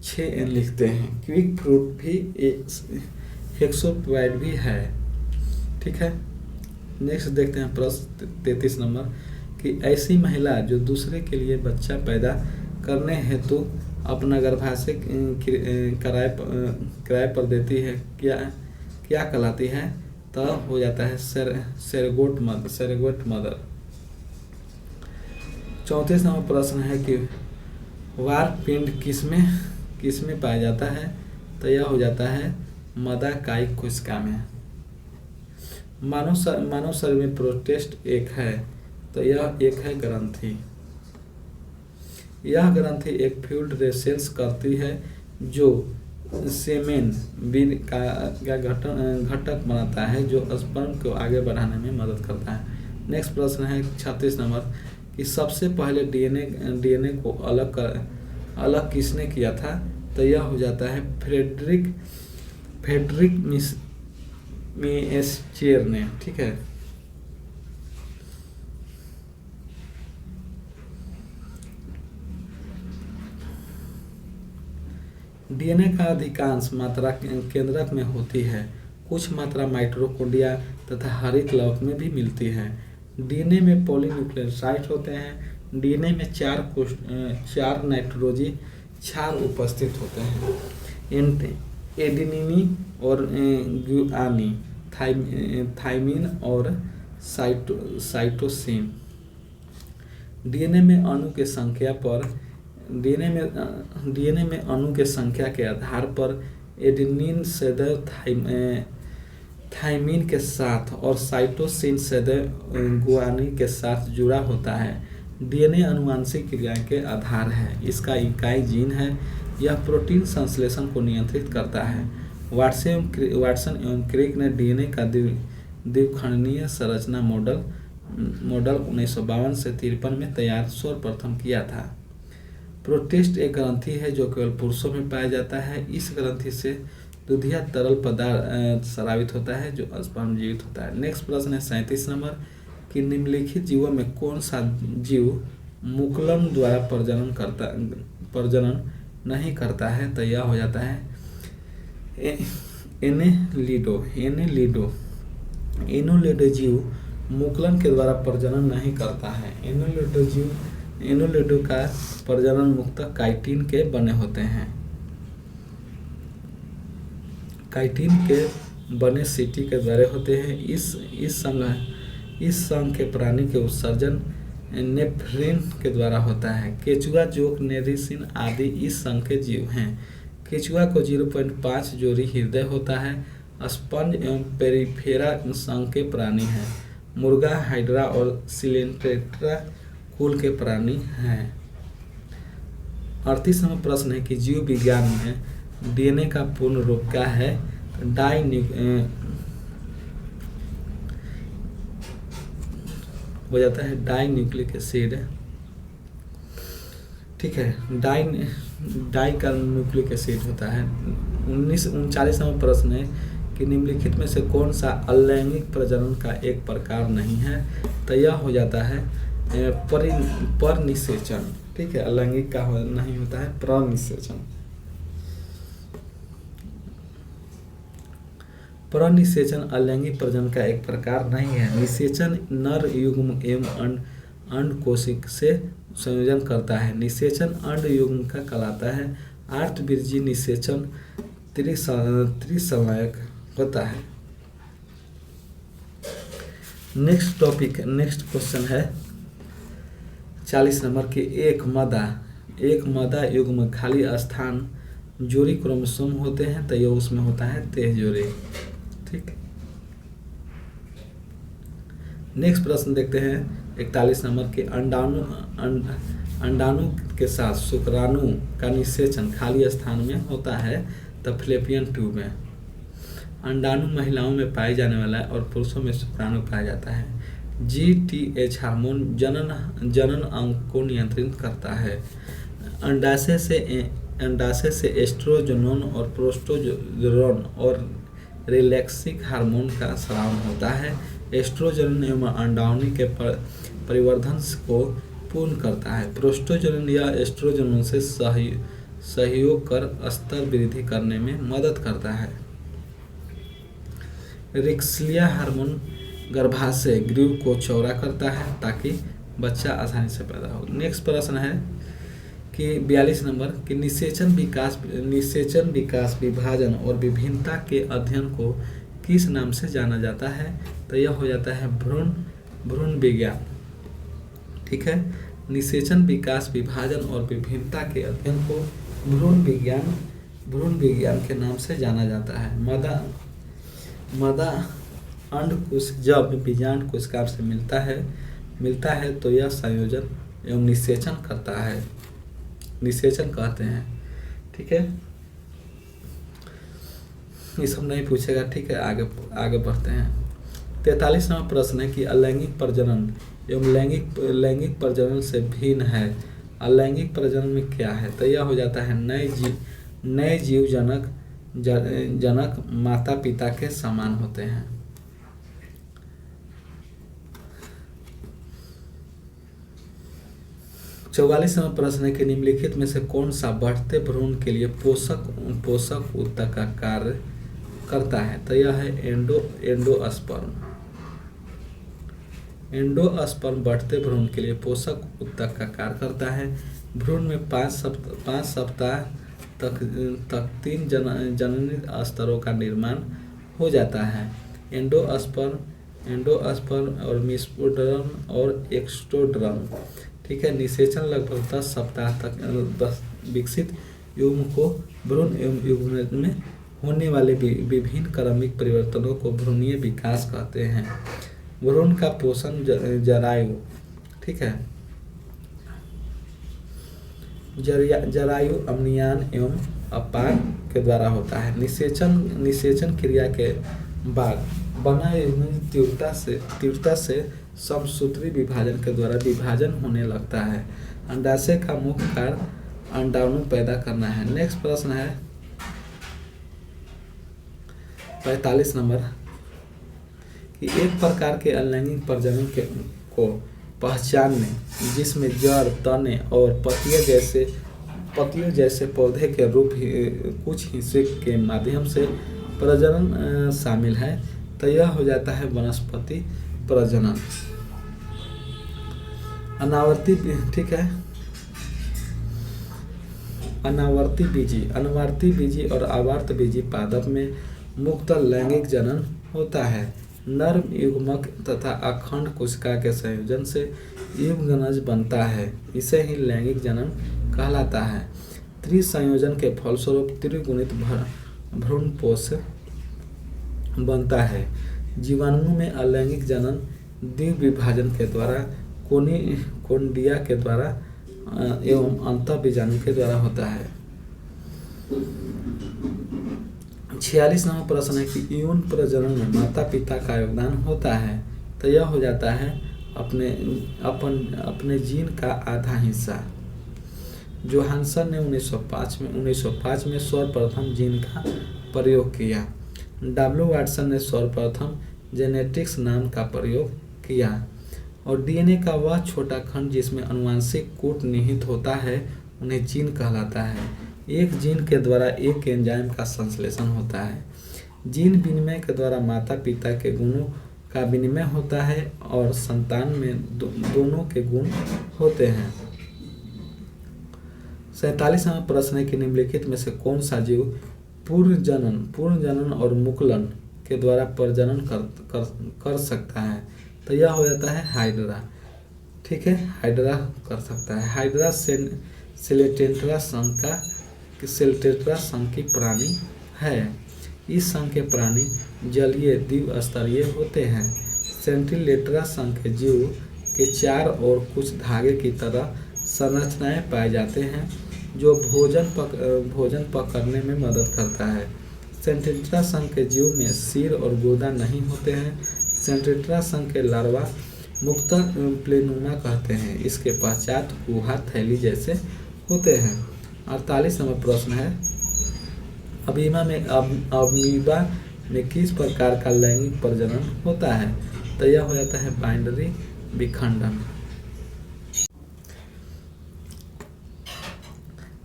6N लिखते हैं। क्विक फ्रूट भी हेक्सोप्राइड भी है। ठीक है। नेक्स्ट देखते हैं प्रश्न 33 नंबर कि ऐसी महिला जो दूसरे के लिए बच्चा पैदा करने हेतु अपना गर्भाशय किराए पर देती है, क्या कहलाती है? तो हो जाता है सरेगोट मदर। 34 नंबर प्रश्न है कि वार पिंड किसमें पाया जाता है? तो यह हो जाता है मदा कायिक कोशिका में। मानव शरीर में प्रोस्टेट एक है, तो यह एक है ग्रंथि। यह ग्रंथि एक फ्लूइड रेसेल्स करती है जो सेमेन बीन का घटक बनाता है जो स्पर्म को आगे बढ़ाने में मदद करता है। नेक्स्ट प्रश्न है 36 नंबर कि सबसे पहले डीएनए को अलग किसने किया था? तो यह हो जाता है फ्रेडरिक मिएस्चर ने। ठीक है। डीएनए का अधिकांश मात्रा केंद्रक में होती है, कुछ मात्रा माइटोकॉन्ड्रिया तथा हरित लवक में भी मिलती है। डीएनए में पॉलीन्यूक्लियोसाइड होते हैं। डीएनए में चार नाइट्रोजी क्षार उपस्थित होते हैं, एडेनिनी और ग्वानी, थाइमिन और साइटोसिन। डीएनए में अणु के संख्या के आधार पर एडेनिन सदैव थाइमिन के साथ और साइटोसिन सदैव ग्वानिन के साथ जुड़ा होता है। डीएनए आनुवंशिक क्रिया के आधार है। इसका इकाई जीन है। यह प्रोटीन संश्लेषण को नियंत्रित करता है। वाटसन एवं क्रिक ने डीएनए का द्विखंडीय संरचना मॉडल 1952 से 53 में तैयार सर्वप्रथम किया था। प्रोस्टेट एक ग्रंथि है जो केवल पुरुषों में पाया जाता है। इस ग्रंथि से दुधिया तरल पदार्थ स्रावित होता है जो स्पर्म जीवित होता है। नेक्स्ट प्रश्न है 37 नंबर कि निम्नलिखित जीवों में कौन सा जीव मुकुलन द्वारा प्रजनन नहीं करता है? तो यह हो जाता है एनोलिडो जीव मुकुलन के द्वारा प्रजनन नहीं करता है। एनोलिडो का प्रजनन मुख्यतः काइटिन के बने होते हैं। काइटिन के बने सीटी के द्वारा होते हैं। इस संघ के प्राणी के उत्सर्जन नेफ्रिन के द्वारा होता है। केचुआ, जोंक, नेरिसिन आदि इस संघ के जीव हैं। केचुआ को 0.5 जोड़ी हृदय होता है। स्पंज एवं पेरिफेरा संघ के प्राणी हैं। मुर्गा, हाइड्रा और सिलेंट्रेटा कुल के प्राणी हैं। 38 नंबर प्रश्न है कि जीव विज्ञान में डीएनए का पूर्ण रूप क्या है? हो जाता है डाई न्यूक्लिक एसिड। ठीक है। डाई का न्यूक्लिक एसिड होता है। 39 नंबर प्रश्न है कि निम्नलिखित में से कौन सा अलैंगिक प्रजनन का एक प्रकार नहीं है? तो यह हो जाता है परनिषेचन। ठीक है। अलैंगिक का नहीं होता है परनिषेचन। परनिषेचन अलैंगिक प्रजनन का एक प्रकार नहीं है। निषेचन नर युग्म एवं अंडकोशिका से संयोजन करता है। निषेचन अंड युग्म का कहलाता है। आर्तवीर्यीय निषेचन त्रिसंलयक होता है। नेक्स्ट क्वेश्चन है 40 नंबर के एक मदा युग्म खाली स्थान जोड़ी क्रोमोसोम होते हैं, तो यह उसमें होता है 23 जोड़ी। ठीक। नेक्स्ट प्रश्न देखते हैं 41 नंबर के अंडाणु के साथ शुक्राणु का निषेचन खाली स्थान में होता है, तो फ्लैपियन ट्यूब में। अंडाणु महिलाओं में पाए जाने वाला है और पुरुषों में शुक्राणु पाया जाता है। GTH हार्मोन जनन अंग को नियंत्रित करता है। अंडाशय से एस्ट्रोजोन और प्रोस्टोजोन और रिलैक्सिक हार्मोन का स्राव होता है। एस्ट्रोजन एवं अंडाणु के परिवर्धन को पूर्ण करता है। प्रोस्टोजोन या एस्ट्रोजन से सहयोग कर स्तर वृद्धि करने में मदद करता है। रिक्सलिया हार्मोन गर्भाशय ग्रीव को चौड़ा करता है ताकि बच्चा आसानी से पैदा हो। नेक्स्ट प्रश्न है कि 42 नंबर कि निषेचन विकास विभाजन और विभिन्नता के अध्ययन को किस नाम से जाना जाता है? तो यह हो जाता है भ्रूण विज्ञान। ठीक है, निषेचन विकास विभाजन और विभिन्नता के अध्ययन को भ्रूण विज्ञान के नाम से जाना जाता है। मादा अंडकोश जब बीजांड कोशिका से मिलता है तो यह संयोजन एवं निषेचन करता है, निषेचन कहते हैं। ठीक है, ये सब नहीं पूछेगा। ठीक है, आगे बढ़ते हैं। 43वां प्रश्न है कि अलैंगिक प्रजनन एवं लैंगिक प्रजनन से भिन्न है। अलैंगिक प्रजनन में क्या है? तो यह हो जाता है नए जीव जनक माता पिता के समान होते हैं। चौवालीसवां प्रश्न है कि निम्नलिखित में से कौन सा बढ़ते भ्रूण के लिए पोषक ऊतक का कार्य करता है? तो यह है एंडोस्पर्म। एंडोस्पर्म बढ़ते भ्रूण के लिए पोषक ऊतक का कार्य करता है। भ्रूण में 5 सप्ताह तक 3 जननी स्तरों का निर्माण हो जाता है। एंडोस्पर्म और मेसोडर्म और एक्टोडर्म। ठीक है, निषेचन लगभग 10 सप्ताह तक विकसित युग्म को भ्रूण एवं युग्मन में होने वाले विभिन्न क्रमिक परिवर्तनों को भ्रूणीय विकास कहते हैं। भ्रूण का पोषण जरायु, ठीक है, जरायु अम्लयान एवं अपान के द्वारा होता है। निषेचन क्रिया के बाद बना तीव्रता से समसूत्री विभाजन के द्वारा विभाजन होने लगता है। अंडाशय का मुख्य कार्य अंडाणु पैदा करना है। नेक्स्ट प्रश्न है 45 नंबर कि एक प्रकार के अलैंगिक प्रजनन को पहचानने जिसमें जड़, तने और पत्तियों जैसे पौधे के रूप कुछ हिस्से के माध्यम से प्रजनन शामिल है, तो यह हो जाता है वनस्पति प्रजनन। अनावर्ती, ठीक है, अनावर्ती बीजी और आवर्त बीजी पादप में मुक्त लैंगिक जनन होता है। नर्म युग्मक तथा अखंड कोशिका के संयोजन से युग्मनज बनता है, इसे ही लैंगिक जनन कहलाता है। त्रिसंयोजन के फलस्वरूप त्रिगुणित भ्रूणपोष बनता है। जीवाणु में अलैंगिक जनन द्विविभाजन के द्वारा, कोनिडिया के द्वारा एवं अंतःबीजाणु के द्वारा होता है। 46 नंबर प्रश्न है कि यौन प्रजनन में माता पिता का योगदान होता है, तो यह हो जाता है अपने जीन का आधा हिस्सा। जोहानसन ने 1905 में सर्वप्रथम जीन का प्रयोग किया। डब्ल्यू वाटसन ने सर्वप्रथम जेनेटिक्स नाम का प्रयोग किया। और डीएनए का वह छोटा खंड जिसमें अनुवांशिक कोड निहित होता है उन्हें जीन कहलाता है। एक जीन के द्वारा एक एंजाइम का संश्लेषण होता है। जीन विनिमय के द्वारा माता पिता के गुणों का विनिमय होता है और संतान में दोनों के गुण होते हैं। 47वां प्रश्न है कि निम्नलिखित में से कौन सा जीव पूर्ण जनन और मुकुलन के द्वारा प्रजनन कर सकता है? तो यह हो जाता है हाइड्रा। ठीक है, हाइड्रा कर सकता है। हाइड्रा सेलेंटेट्रा संघ की प्राणी है। इस संघ के प्राणी जलीय द्विस्तरीय होते हैं। सेंटिलेट्रा संघ के जीव के 4 और कुछ धागे की तरह संरचनाएं पाए जाते हैं जो भोजन पकड़ने में मदद करता है। सेंटिलेट्रा संघ के जीव में सिर और गुर्दा नहीं होते हैं। सेंटिलेट्रा संघ के लार्वा मुक्त प्लेनुमा कहते हैं। इसके पश्चात गुहा थैली जैसे होते हैं। 48 नंबर प्रश्न है अमीबा में किस प्रकार का लैंगिक प्रजनन होता है? तो यह हो जाता है बाइनरी विखंडन।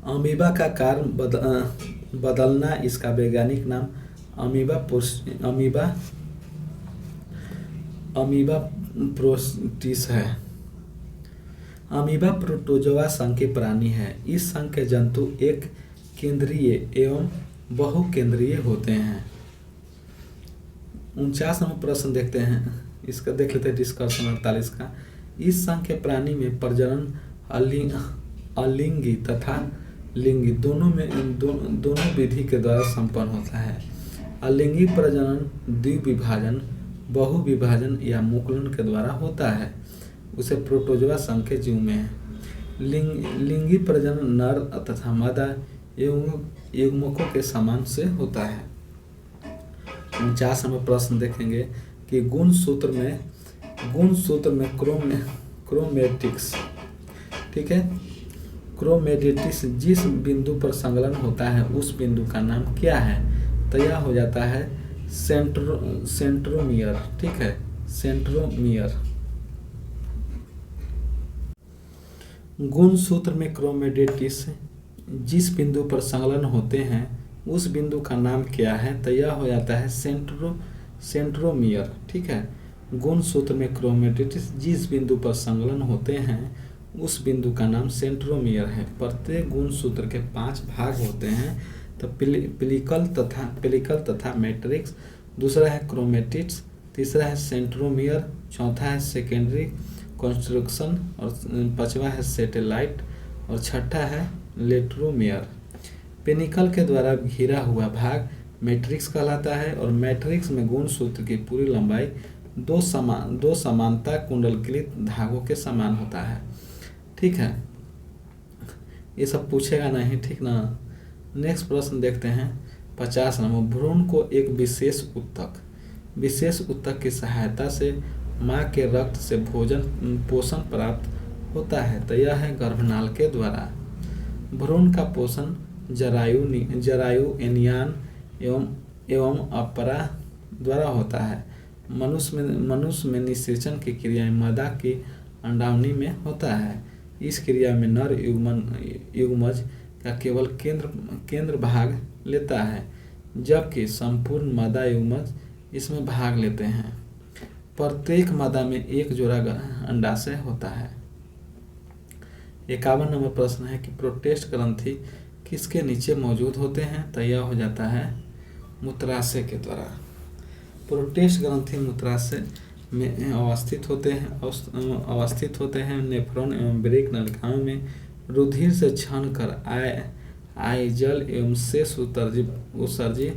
अमीबा का आकार बदलना, इसका वैज्ञानिक नाम अमीबा प्रोटिस है। अमीबा प्रोटोजोआ संघ के प्राणी है। इस संघ के जंतु एक केंद्रीय एवं बहुकेंद्रीय होते हैं। 49वां प्रश्न देखते हैं, इसका देख लेते हैं डिस्कशन 48 का। इस संघ के प्राणी में प्रजनन अलिंगी तथा लिंगी दोनों विधि के द्वारा संपन्न होता है। अलिंगी प्रजनन द्विविभाजन, बहुविभाजन या मुकुलन के द्वारा होता है। उसे प्रोटोजोआ संघ के जीव में है। लिंगी प्रजनन नर तथा मादा युग्मकों के समान से होता है। 49वां प्रश्न देखेंगे कि गुणसूत्र में क्रोमेटिक्स, ठीक है, क्रोमेटिक्स जिस बिंदु पर संलग्न होता है उस बिंदु का नाम क्या है? तो यह हो जाता है सेंट्रोमियर, ठीक है, सेंट्रोमियर। गुणसूत्र में क्रोमेटिक्स जिस बिंदु पर संलग्न होते हैं उस बिंदु का नाम क्या है? तो यह हो जाता है सेंट्रोमियर, ठीक है। गुणसूत्र में क्रोमेटिक्स जिस बिंदु पर संलग्न होते हैं उस बिंदु का नाम सेंट्रोमियर है। प्रत्येक गुणसूत्र के 5 भाग होते हैं। तो पेलिकल तथा मैट्रिक्स, दूसरा है क्रोमेटिक्स, तीसरा है सेंट्रोमियर, चौथा है सेकेंडरी कंस्ट्रक्शन और 5वां है सैटेलाइट और छठा है लेट्रोमियर। पेनिकल के द्वारा घिरा हुआ भाग मैट्रिक्स कहलाता है और मैट्रिक्स में गुणसूत्र की पूरी लंबाई दो समानता कुंडलकृत धागों के समान होता है, ठीक है। ये सब पूछेगा नहीं, ठीक ना। नेक्स्ट प्रश्न देखते हैं 50 नंबर। भ्रूण को एक विशेष ऊतक की सहायता से माँ के रक्त से पोषण प्राप्त होता है। तो यह है गर्भनाल के द्वारा। भ्रूण का पोषण जरायु एनियान एवं अपरा द्वारा होता है। मनुष्य में निषेचन की क्रिया मादा की अंडावनी में होता है। इस क्रिया में नर युग्मज का केवल केंद्र भाग लेता है, जबकि संपूर्ण मादा युग्मज इसमें भाग लेते हैं। प्रत्येक मादा में एक जोड़ा अंडाशय होता है। 51 नंबर प्रश्न है कि प्रोटेस्ट ग्रंथि किसके नीचे मौजूद होते हैं? तो यह हो जाता है मूत्राशय के द्वारा। प्रोटेस्ट ग्रंथि मूत्राशय में अवस्थित होते हैं। नेफ्रॉन एवं वृक्क नलिकाओं में रुधिर से छन कर आय जल एवं शेष उत्सर्जी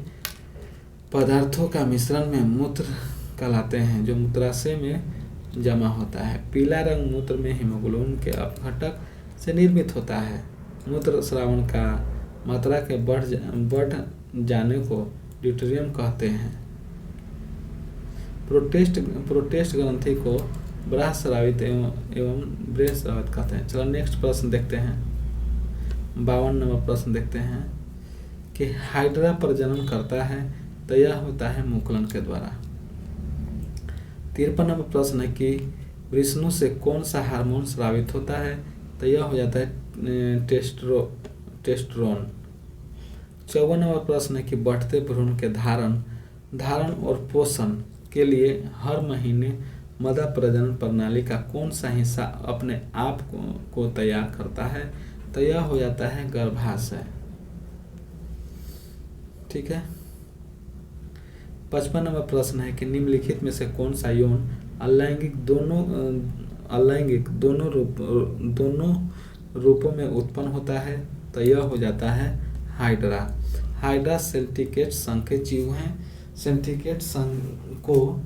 पदार्थों का मिश्रण में मूत्र कहलाते हैं, जो मूत्राशय में जमा होता है। पीला रंग मूत्र में हीमोग्लोबिन के अपघटक से निर्मित होता है। मूत्र स्रावन का मात्रा के बढ़ जाने को ड्यूटेरियम कहते हैं। प्रोटेस्ट ग्रंथि को बृहस्रावित एवं बृहस्रावित कहते हैं। चलो नेक्स्ट प्रश्न देखते हैं 52 नंबर प्रश्न देखते हैं कि हाइड्रा प्रजनन करता है। तो यह होता है मुकुलन के द्वारा। 53 नंबर प्रश्न है कि वृषणु से कौन सा हार्मोन स्रावित होता है? तो यह हो जाता है टेस्टोस्टेरोन। 54 नंबर प्रश्न है कि बढ़ते भ्रूण के धारण और पोषण के लिए हर महीने मादा प्रजनन प्रणाली का कौन सा हिस्सा अपने आप को तैयार करता है? तो यह हो जाता है गर्भाशय, ठीक है। 55 नंबर प्रश्न है कि निम्नलिखित में से कौन सा यौन अलैंगिक दोनों रूपों में उत्पन्न होता है? तो यह हो जाता है हाइड्रा सेंट्रिकेट संघ के जीव हैं। सेंट्रिकेट संघ को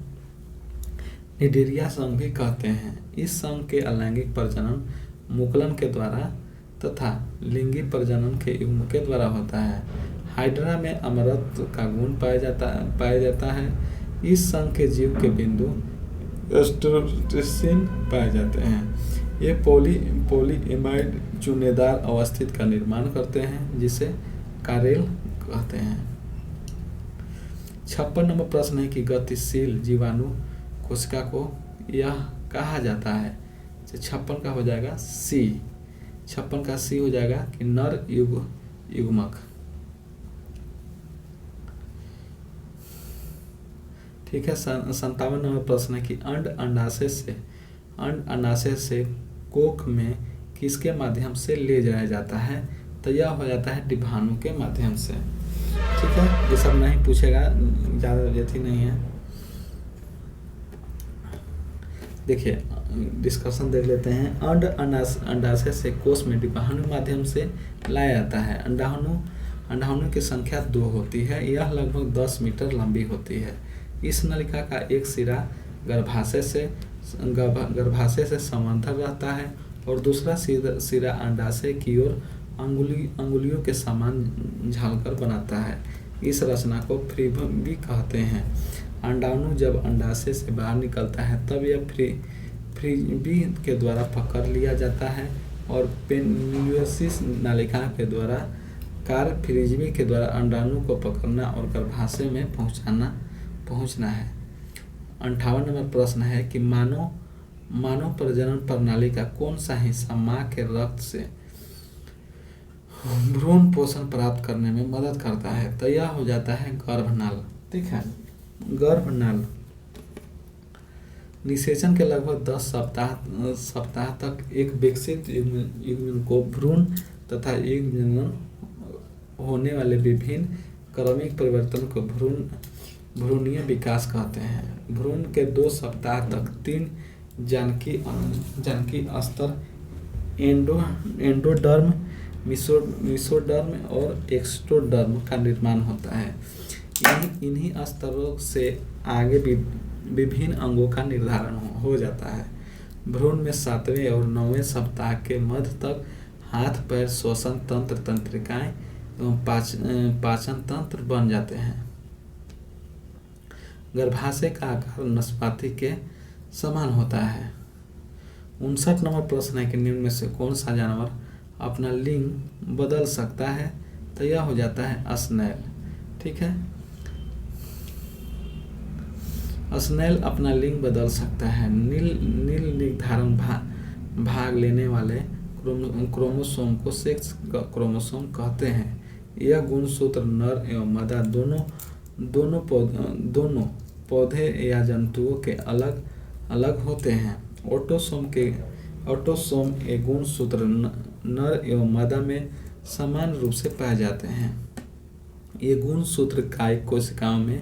निडीरिया संघ भी कहते हैं। इस संघ के अलैंगिक प्रजनन मुकुलन के द्वारा तथा लिंगी प्रजनन के युग्म के द्वारा होता है। हाइड्रा में अमरत्व का गुण पाया जाता है। इस संघ के जीव के बिंदु एस्ट्रोसिन पाए जाते हैं। ये पॉलीएमाइड चूनेदार अवस्थित का निर्माण करते हैं, जिसे कारेल कहते हैं। 56 नंबर प्रश्न है कि गतिशील जीवाणु कोशिका को यह कहा जाता है। 56 का हो जाएगा सी। 56 का सी हो जाएगा कि नर युग्मक। ठीक है। 57 नंबर प्रश्न है कि अंड अंडाशय से कोख में किसके माध्यम से ले जाया जाता है? तो यह हो जाता है डिंबाणु के माध्यम से। ठीक है, ये सब नहीं पूछेगा, ज़्यादा व्यथी नहीं है। देखिए डिस्कशन देख लेते हैं। अंडाशय से कोष में डिंबाणु माध्यम से लाया जाता है। अंडाणु की संख्या 2 होती है। यह लगभग 10 मीटर लंबी होती है। इस नलिका का एक सिरा गर्भाशय से समांतर रहता है और दूसरा सिरा अंडाशय की ओर अंगुलियों के समान झालकर बनाता है। इस रचना को फ्रीबम भी कहते हैं। अंडाणु जब अंडाशय से बाहर निकलता है तब यह फ्रीबी के द्वारा पकड़ लिया जाता है और पेनियोसिस नलिका के द्वारा कार्य फ्रीबी के द्वारा अंडाणु को पकड़ना और गर्भाशय में पहुंचना है। 58 नंबर प्रश्न है कि मानव प्रजनन प्रणाली का कौन सा हिस्सा मां के रक्त से भ्रूण पोषण प्राप्त करने में मदद करता है? तो यह हो जाता है गर्भनाल। ठीक है, गर्भनाल। निषेचन के लगभग 10 सप्ताह तक एक विकसित युग्मन को भ्रूण तथा युग्मन होने वाले विभिन्न क्रमिक परिवर्तन को भ्रूणीय विकास कहते हैं। भ्रूण के 2 सप्ताह तक 3 जानकी स्तर एंडोडर्म, मेसोडर्म और एक्टोडर्म का निर्माण होता है। इन्हीं स्तरों से आगे विभिन्न अंगों का निर्धारण हो जाता है। भ्रूण में 7वें और 9वें सप्ताह के मध्य तक हाथ पैर, श्वसन तंत्र, तंत्रिकाएं एवं पाचन तंत्र बन जाते हैं। गर्भाशय का आकार नाशपाती के समान होता है। 59 नंबर प्रश्न है कि निम्न में से कौन सा जानवर अपना लिंग बदल सकता है? तो यह हो जाता है स्नेल। ठीक है, स्नेल अपना लिंग बदल सकता है। नील निर्धारण भाग लेने वाले क्रोमोसोम को सेक्स क्रोमोसोम कहते हैं। यह गुणसूत्र नर एवं मादा दोनों पौधे या जंतुओं के अलग अलग होते हैं। ऑटोसोम ए गुणसूत्र नर एवं मादा में समान रूप से पाए जाते हैं। ये गुणसूत्र कायिक कोशिकाओं में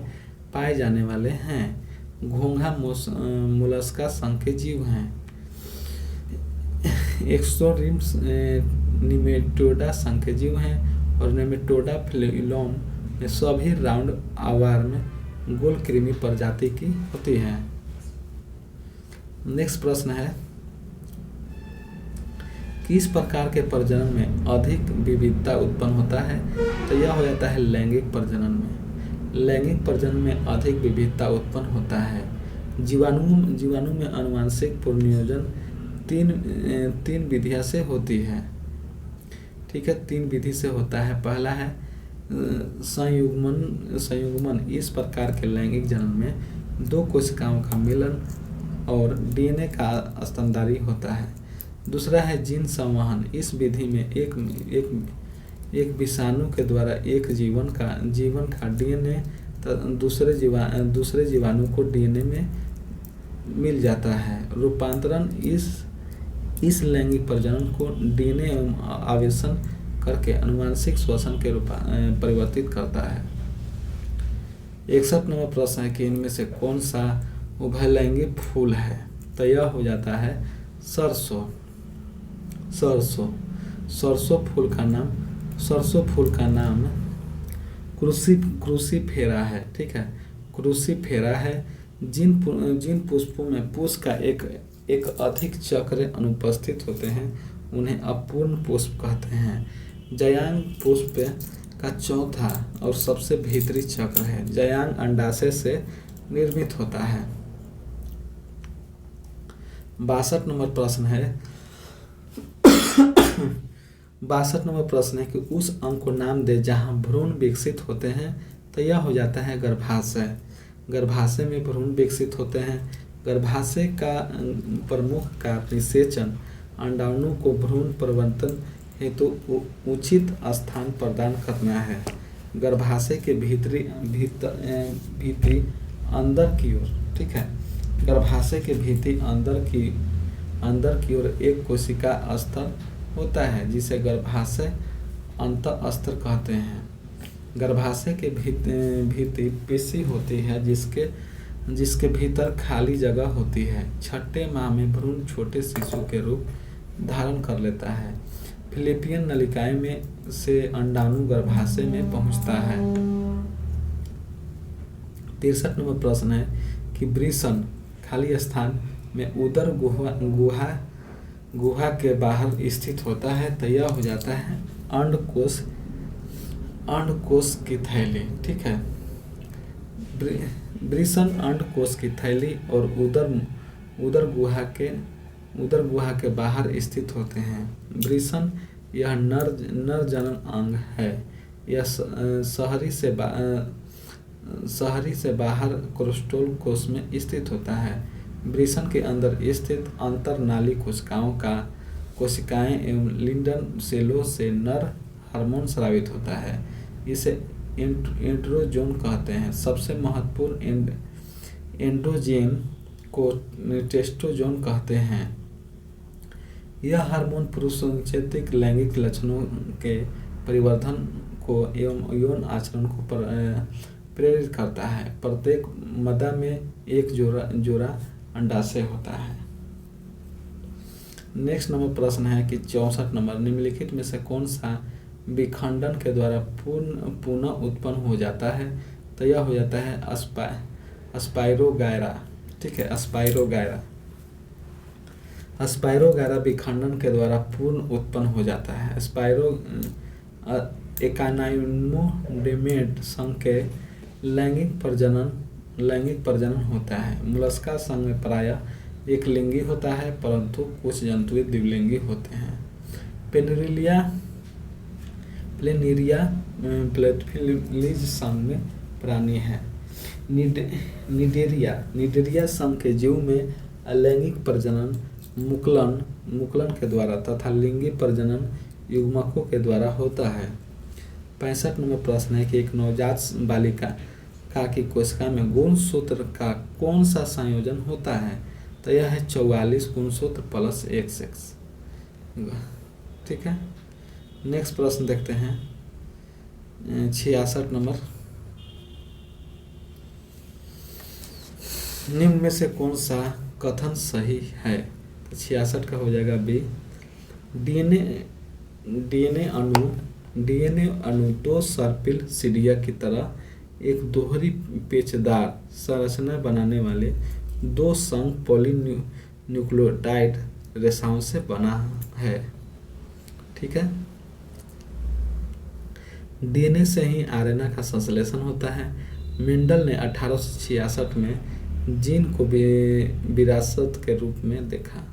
पाए जाने वाले हैं। घोंघा मोलस्का संघ के जीव हैं। एक्सोरिम्स निमेटोडा संघ के जीव हैं और नेमेटोडा फिलोम में सभी राउंड आवार में गोल कृमि प्रजाति की होती है। नेक्स्ट प्रश्न है, किस प्रकार के प्रजनन में अधिक विविधता उत्पन्न होता है? तो यह हो जाता है लैंगिक प्रजनन में। लैंगिक प्रजनन में अधिक विविधता उत्पन्न होता है। जीवाणु में आनुवंशिक पुनर्नियोजन तीन विधियों से होती है। ठीक है, 3 विधि से होता है। पहला है संयुग्मन। इस प्रकार के लैंगिक जनन में 2 कोशिकाओं का मिलन और डीएनए का स्तनधारी होता है। दूसरा है जीन संवहन। इस विधि में एक विषाणु के द्वारा एक जीवन का डीएनए दूसरे जीवाणु को डीएनए में मिल जाता है। रूपांतरण इस लैंगिक प्रजनन को डीएनए एवं आवेशन करके आनुवंशिक श्वसन के रूप परिवर्तित करता है। 61 नंबर प्रश्न है कि इनमें से कौन सा उभयलिंगी फूल है? तो यह हो जाता है सरसों। सरसों फूल का नाम क्रूसीफेरा है। ठीक है, क्रूसीफेरा है। जिन पुष्पों में पुष्प का एक अधिक चक्र अनुपस्थित होते हैं उन्हें अपूर्ण पुष्प कहते हैं। जयांग पुष्प का चौथा और सबसे भीतरी चक्र है। जयांग अंडाशय से निर्मित होता है। 62 नंबर प्रश्न है 62 नंबर प्रश्न है कि उस अंग को नाम दे जहां भ्रूण विकसित होते हैं। तो यह हो जाता है गर्भाशय। गर्भाशय में भ्रूण विकसित होते हैं। गर्भाशय का प्रमुख कार्य निषेचन अंडाणु को भ्रूण परिवर्तन हेतु उचित स्थान प्रदान करना है। गर्भाशय के भीतरी अंदर की ओर, ठीक है, गर्भाशय के भीतरी अंदर की ओर एक कोशिका स्तर होता है जिसे गर्भाशय अंतःस्तर कहते हैं। गर्भाशय के भीतरी पेशी होती है जिसके भीतर खाली जगह होती है। छठे माह में भ्रूण छोटे शिशु के रूप धारण कर लेता है। फिलिपियन नलिकाएं में से अंडाणु गर्भाशय में पहुंचता है। 63 नंबर प्रश्न है कि वृषण खाली स्थान में उदर गुहा के बाहर स्थित होता है, तो यह हो जाता है अंडकोश की थैली, ठीक है। वृषण अंडकोश की थैली और उदर गुहा के बाहर स्थित होते हैं। वृषण यह नर जनन अंग है। यह शहरी से बाहर कोस्टल कोश में स्थित होता है। वृषण के अंदर स्थित अंतरनाली कोशिकाएं एवं लिंडन सेलों से नर हार्मोन स्रावित होता है। इसे एंड्रोजोन कहते हैं। सबसे महत्वपूर्ण एंड्रोजेन को टेस्टोजोन कहते हैं। यह हार्मोन पुरुष संचेतित लैंगिक लक्षणों के परिवर्धन को एवं यौन आचरण को प्रेरित करता है। प्रत्येक मादा में एक जोड़ा अंडाशय होता है। नेक्स्ट नंबर प्रश्न है कि 64 नंबर, निम्नलिखित में से कौन सा विखंडन के द्वारा पुनः उत्पन्न हो जाता है, तो यह हो जाता है स्पाइरोगायरा, ठीक है, स्पाइरोगायरा विखंडन के द्वारा पूर्ण उत्पन्न हो जाता है। एकानाइमोडेमेट संघ के लैंगिक प्रजनन होता है। मुलस्का संघ में प्रायः एक लिंगी होता है, परंतु कुछ जंतु द्विलिंगी होते हैं। प्लेनिरिया प्लेटफिलीज संघ में प्राणी है। निडेरिया संघ के जीव में अलैंगिक प्रजनन मुकुलन के द्वारा तथा लिंगी प्रजनन युग्मकों के द्वारा होता है। 65 नंबर प्रश्न है कि एक नवजात बालिका की कोशिका में गुणसूत्र का कौन सा संयोजन होता है, तो यह है 44 गुणसूत्र प्लस XX, ठीक है। नेक्स्ट प्रश्न देखते हैं 66 नंबर, निम्न में से कौन सा कथन सही है, तो 66 का हो जाएगा बी। डीएनए अणु दो सर्पिल सीढ़ियाँ की तरह एक दोहरी पेचदार संरचना बनाने वाले दो संघ पॉलीन्यूक्लियोटाइड रेसाओं से बना है, ठीक है। डीएनए से ही आरएनए का संश्लेषण होता है। मेंडल ने 1866 में जीन को विरासत के रूप में देखा,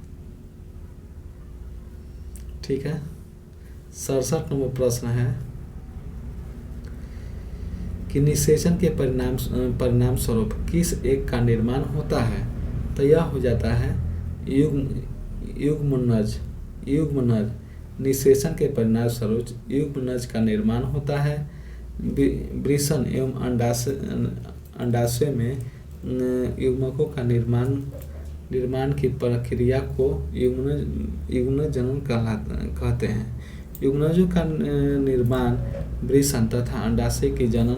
ठीक है। 67 नंबर प्रश्न है कि निषेचन के परिणाम स्वरूप किस एक का निर्माण होता है, तो यह हो जाता है युग्मनज। निषेचन के परिणाम स्वरूप युग्मनज का निर्माण होता है। वृषण एवं अंडाशय में युग्मकों का निर्माण की प्रक्रिया को युग्मन जनन कहते हैं। युग्मनजों का निर्माण वृषण तथा अंडाशय की जनन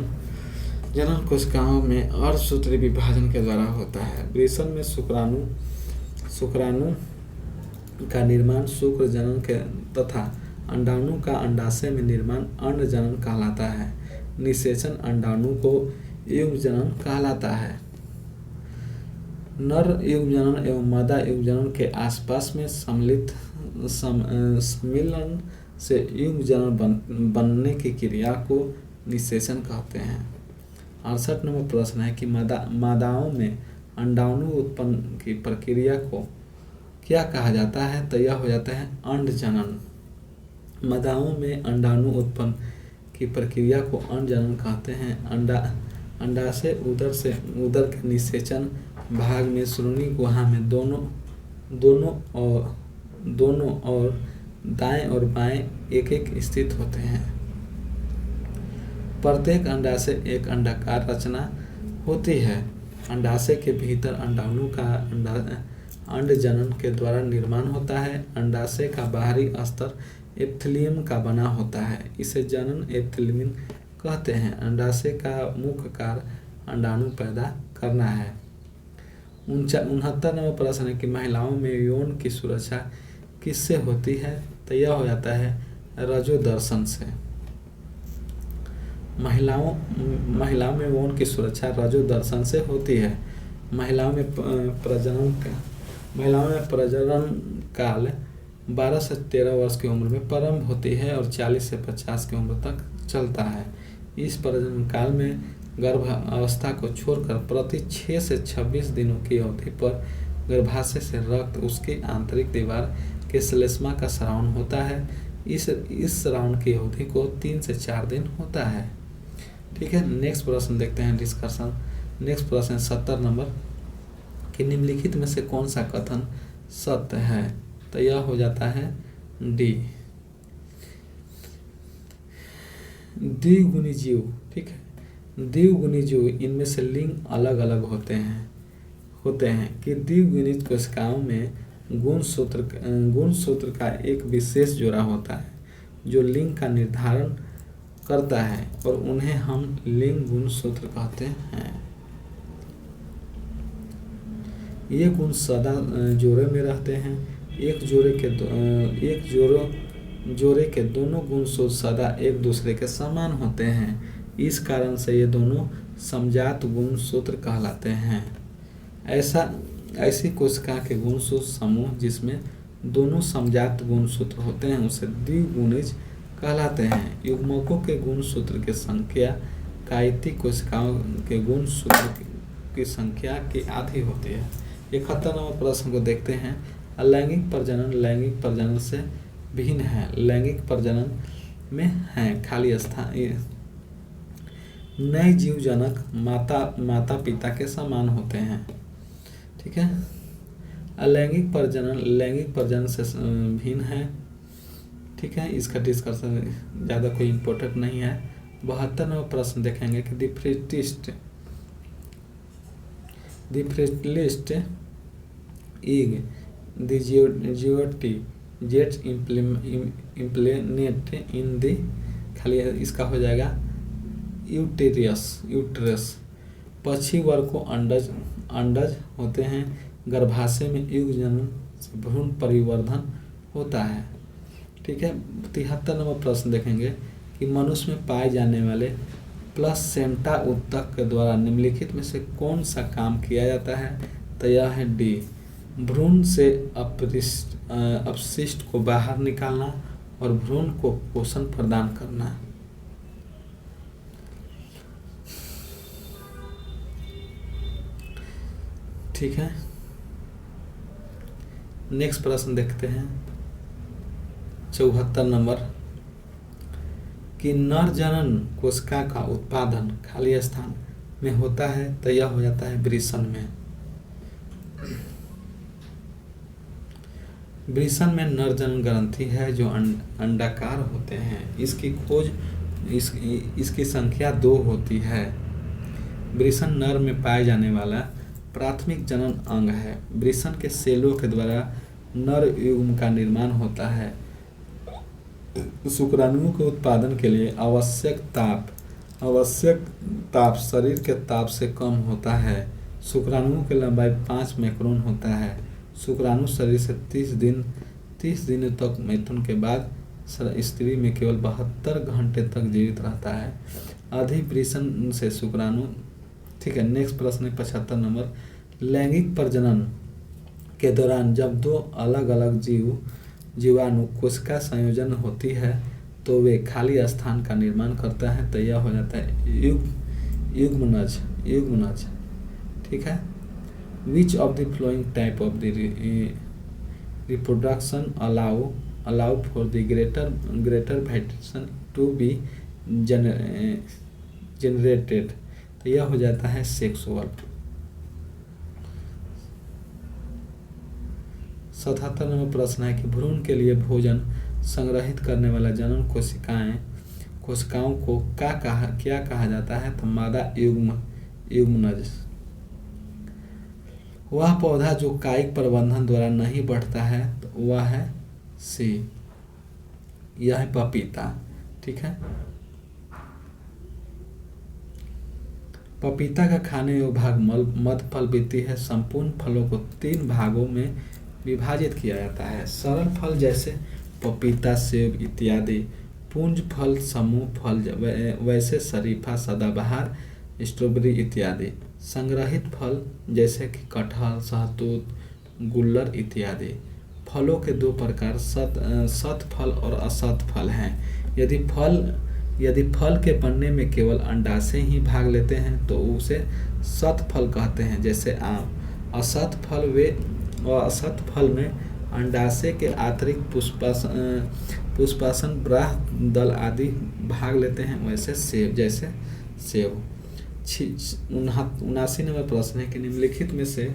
कोशिकाओं में अर्धसूत्री विभाजन के द्वारा होता है। वृषण में शुक्राणु का निर्माण शुक्र जनन के तथा अंडाणु का अंडाशय में निर्माण अंड जनन कहलाता है। निषेचन अंडाणु को युग्म जनन कहलाता है। नर युग्म जनन एवं मादा युग्म जनन के आसपास में सम्मिलन से युग्म जनन बनने की क्रिया को निषेचन कहते हैं। 68 नंबर प्रश्न है कि मादाओं में अंडाणु उत्पन्न की प्रक्रिया को क्या कहा जाता है, तो यह हो जाता है अंड जनन। मादाओं में अंडाणु उत्पन्न की प्रक्रिया को अंड जनन कहते हैं। अंडाशय उदर के निषेचन भाग में श्रोणि गुहा में दोनों दोनों और दाएं और बाएं एक एक स्थित होते हैं। प्रत्येक अंडाशय एक अंडाकार रचना होती है। अंडाशय के भीतर अंडाणु का अंड जनन के द्वारा निर्माण होता है। अंडाशय का बाहरी स्तर एपिथेलियम का बना होता है, इसे जनन एपिथेलियम कहते हैं। अंडाशय का मुख्य कार्य अंडाणु पैदा करना है। 69वां प्रश्न है कि महिलाओं में यौन की सुरक्षा किससे होती है? तो यह हो जाता है रजोदर्शन से। महिलाओं में यौन की सुरक्षा रजोदर्शन से होती है। महिलाओं में प्रजनन काल 12 से 13 वर्ष की उम्र में प्रारंभ होती है और 40 से 50 की उम्र तक चलता है। इस प्रजनन काल में गर्भ अवस्था को छोड़कर प्रति 6 से 26 दिनों की अवधि पर गर्भाशय से रक्त उसकी आंतरिक दीवार के श्लेष्मा का स्रावन होता है। इस स्रावन की अवधि को 3 से 4 दिन होता है। ठीक है, नेक्स्ट प्रश्न देखते हैं डिस्कशन। नेक्स्ट प्रश्न 70 नंबर कि निम्नलिखित में से कौन सा कथन सत्य है? तो यह हो जाता है डी, द्विगुणी जीव। ठीक है, द्विगुणी जीव इनमें से लिंग अलग अलग होते हैं कि द्विगुणी कोशिकाओं में गुणसूत्र का एक विशेष जोड़ा होता है जो लिंग का निर्धारण करता है और उन्हें हम लिंग गुणसूत्र कहते हैं। ये गुण सदा जोड़े में रहते हैं। एक जोड़े के दोनों गुणसूत्र सदा एक दूसरे के समान होते हैं। इस कारण से ये दोनों समजात गुणसूत्र कहलाते हैं। ऐसी कोशिका के गुणसूत्र समूह जिसमें दोनों समजात गुणसूत्र होते हैं उसे द्विगुणिज कहलाते हैं। युग्मकों के गुणसूत्र की संख्या कायिति कोशिकाओं के गुणसूत्र की संख्या की आधी होती है। 71वां प्रश्न को देखते हैं। अलैंगिक प्रजनन से भिन्न है। लैंगिक प्रजनन में है खाली स्थान। नए जीव जनक माता पिता के समान होते हैं। ठीक है, अलैंगिक प्रजनन लैंगिक प्रजनन से भिन्न है। ठीक है, इसका डिस्कशन ज़्यादा कोई इम्पोर्टेंट नहीं है। 72वां प्रश्न देखेंगे कि the fertilised egg the zygote gets implanted in the खाली इसका हो जाएगा यूटेरस। पक्षी वर्ग को अंडज होते हैं। गर्भाशय में युग जनन से भ्रूण परिवर्धन होता है। ठीक है, 73वां प्रश्न देखेंगे कि मनुष्य में पाए जाने वाले प्लसेंटा ऊतक के द्वारा निम्नलिखित में से कौन सा काम किया जाता है? तो यह है डी, भ्रूण से अपशिष्ट को बाहर निकालना और भ्रूण को पोषण प्रदान करना। ठीक है, नेक्स्ट प्रश्न देखते हैं 74 नंबर कि नर जनन कोशिका का उत्पादन खाली स्थान में होता है। तो यह हो जाता है वृषण में। वृषण में नर जनन ग्रंथि है जो अंडाकार होते हैं। इसकी खोज इसकी संख्या 2 होती है। वृषण नर में पाए जाने वाला प्राथमिक जनन अंग है। वृषण के सेलों के द्वारा नर युग्म का निर्माण होता है। शुक्राणुओं के उत्पादन के लिए आवश्यक ताप शरीर के ताप से कम होता है। शुक्राणुओं की लंबाई 5 माइक्रोन होता है। शुक्राणु शरीर से 30 दिनों तक मैथुन के बाद स्त्री में केवल 72 घंटे तक जीवित रहता है। अधिवृषण से शुक्राणु। ठीक है, नेक्स्ट प्रश्न है 75 नंबर। लैंगिक प्रजनन के दौरान जब 2 अलग अलग जीवाणु कोशिका संयोजन होती है तो वे खाली स्थान का निर्माण करता है। तो यह हो जाता है युग्मनज। ठीक है, which of the following type of the reproduction allow for the greater vibration to be generated? तो यह हो जाता है 77 नंबर प्रश्न है कि भ्रूण के लिए भोजन संग्रहित करने वाला जनन कोशिकाओं को क्या कहा जाता है? तो मादा युग्मनज। वह पौधा जो कायिक प्रबंधन द्वारा नहीं बढ़ता है तो वह है सी, यह है पपीता। ठीक है, पपीता का खाने योग्य भाग मध्य फल वृत्ति है। संपूर्ण फलों को 3 भागों में विभाजित किया जाता है। सरल फल जैसे पपीता, सेब इत्यादि। पुंज फल, समूह फल वैसे शरीफा, सदाबहार, स्ट्रॉबेरी इत्यादि। संग्रहित फल जैसे कि कटहल, शहतूत, गुल्लर इत्यादि। फलों के 2 प्रकार सत फल और असत फल हैं। यदि फल के पन्ने में केवल अंडाशय ही भाग लेते हैं तो उसे सत फल कहते हैं, जैसे आम। असत फल में अंडाशय के अतिरिक्त पुष्पासन, बाह्य दल आदि भाग लेते हैं, वैसे सेब। 79 नंबर प्रश्न है कि निम्नलिखित में से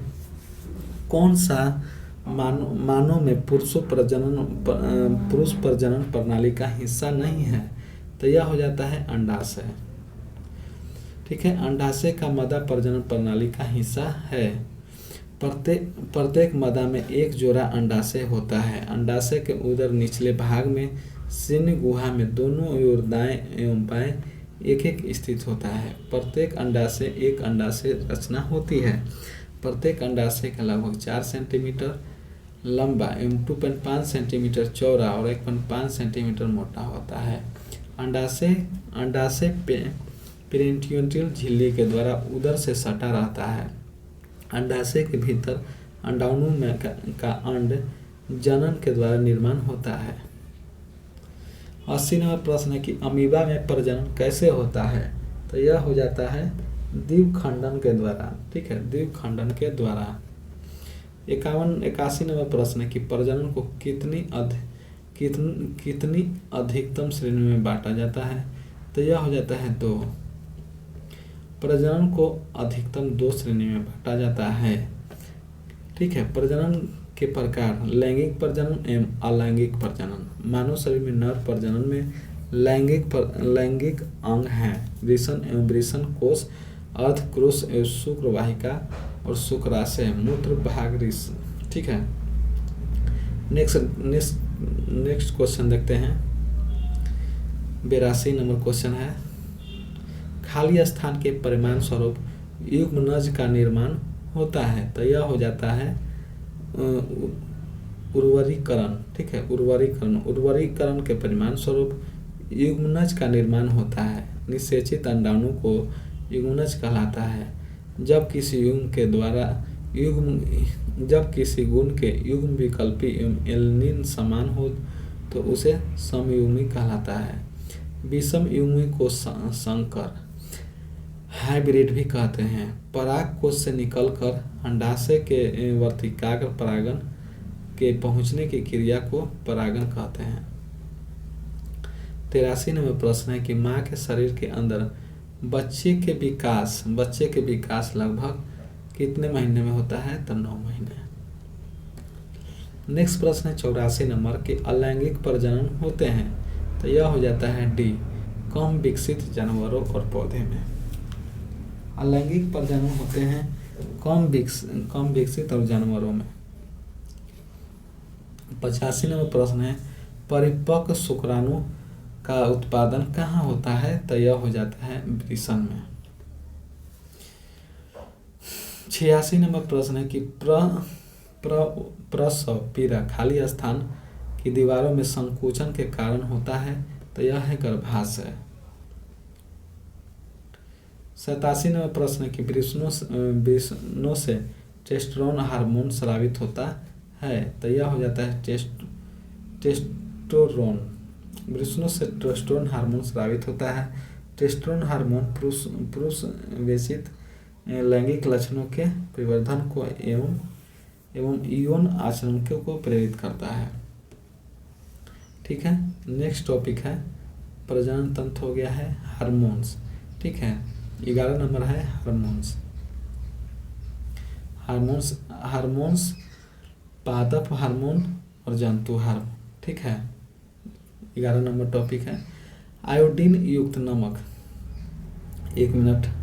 कौन सा मानव में पुरुष प्रजनन प्रणाली का हिस्सा नहीं है? तो यह हो जाता है अंडाशय। ठीक है, अंडाशय का मादा प्रजनन प्रणाली का हिस्सा है। प्रत्येक मादा में एक जोड़ा अंडाशय होता है। अंडाशय के उदर निचले भाग में शून्य गुहा में दोनों ओर दाएं एवं बाएं एक स्थित होता है। प्रत्येक अंडाशय एक अंडाशय रचना होती है। प्रत्येक अंडाशय का लगभग 4 सेंटीमीटर लंबा एवं 2.5 सेंटीमीटर चौड़ा और 1.5 सेंटीमीटर मोटा होता है। अंडाशय पेरिन्यूक्लियर झिल्ली के द्वारा उदर से सटा रहता है। अंडाशय के भीतर अंडाणु का अंड जनन के द्वारा निर्माण होता है। 80 नंबर प्रश्न है कि अमीबा में प्रजनन कैसे होता है? तो यह हो जाता है द्विखंडन के द्वारा। ठीक है, द्विखंडन के द्वारा। 81 नंबर प्रश्न है कि प्रजनन को कितनी अधिकतम श्रेणी में बांटा जाता है? तो यह हो जाता है 2। प्रजनन को अधिकतम 2 श्रेणी में बांटा जाता है। ठीक है, प्रजनन के प्रकार लैंगिक प्रजनन एवं अलैंगिक प्रजनन। मानव शरीर में नर प्रजनन में लैंगिक अंग हैं वृषण एवं वृषण कोष, अर्धक्रोश एवं शुक्र वाहिका और शुक्राशय, मूत्र भाग। ठीक है, नेक्स्ट क्वेश्चन देखते हैं। 82 नंबर क्वेश्चन है, खाली स्थान के परिमाण स्वरूप युग्मनज का निर्माण होता है। तो यह हो जाता है उर्वरीकरण। ठीक है, उर्वरीकरण के परिमाण स्वरूप युग्मनज का निर्माण होता है। निषेचित अंडाणु को युग्मनज कहलाता है। जब किसी गुण के युग्म विकल्पी एवं एलनिन समान हो तो उसे समयुग्मी कहलाता है। विषम युग्मी को संकर हाइब्रिड भी कहते हैं। पराग कोश से निकलकर अंडाशय के वर्तिकाग्र परागन के पहुंचने की क्रिया को परागन कहते हैं। 83 नंबर प्रश्न है कि माँ के शरीर के अंदर बच्चे के विकास लगभग कितने महीने में होता है? तो 9 महीने। नेक्स्ट प्रश्न है 84 नंबर के अलैंगिक प्रजनन होते हैं। तो यह हो जाता है डी, कम विकसित जानवरों और पौधे में। अलैंगिक प्रजनन होते हैं कम विकसित और जानवरों में। 85 नंबर प्रश्न है परिपक्व शुक्राणु का उत्पादन कहाँ होता है? तो यह हो जाता है वृषण में। 86 नंबर प्रश्न है कि प्रसव पीड़ा खाली स्थान की दीवारों में संकोचन के कारण होता है। तो यह है गर्भाशय। 87 नंबर प्रश्न है कि वृषणों से टेस्टोस्टेरोन हार्मोन स्रावित होता है। तो यह हो जाता है टेस्टोस्टेरोन। वृषणों से टेस्टोस्टेरोन हार्मोन स्रावित होता है। टेस्टोस्टेरोन हार्मोन पुरुष वेशित लैंगिक लक्षणों के परिवर्धन को एवं यौन आचरण को प्रेरित करता है। ठीक है, नेक्स्ट टॉपिक है प्रजनन तंत्र हो गया है हार्मोन्स। ठीक है, 11 नंबर है हार्मोन्स। पादप हार्मोन और जंतु हार्मोन। ठीक है, 11 नंबर टॉपिक है आयोडीन युक्त नमक। 1 मिनट।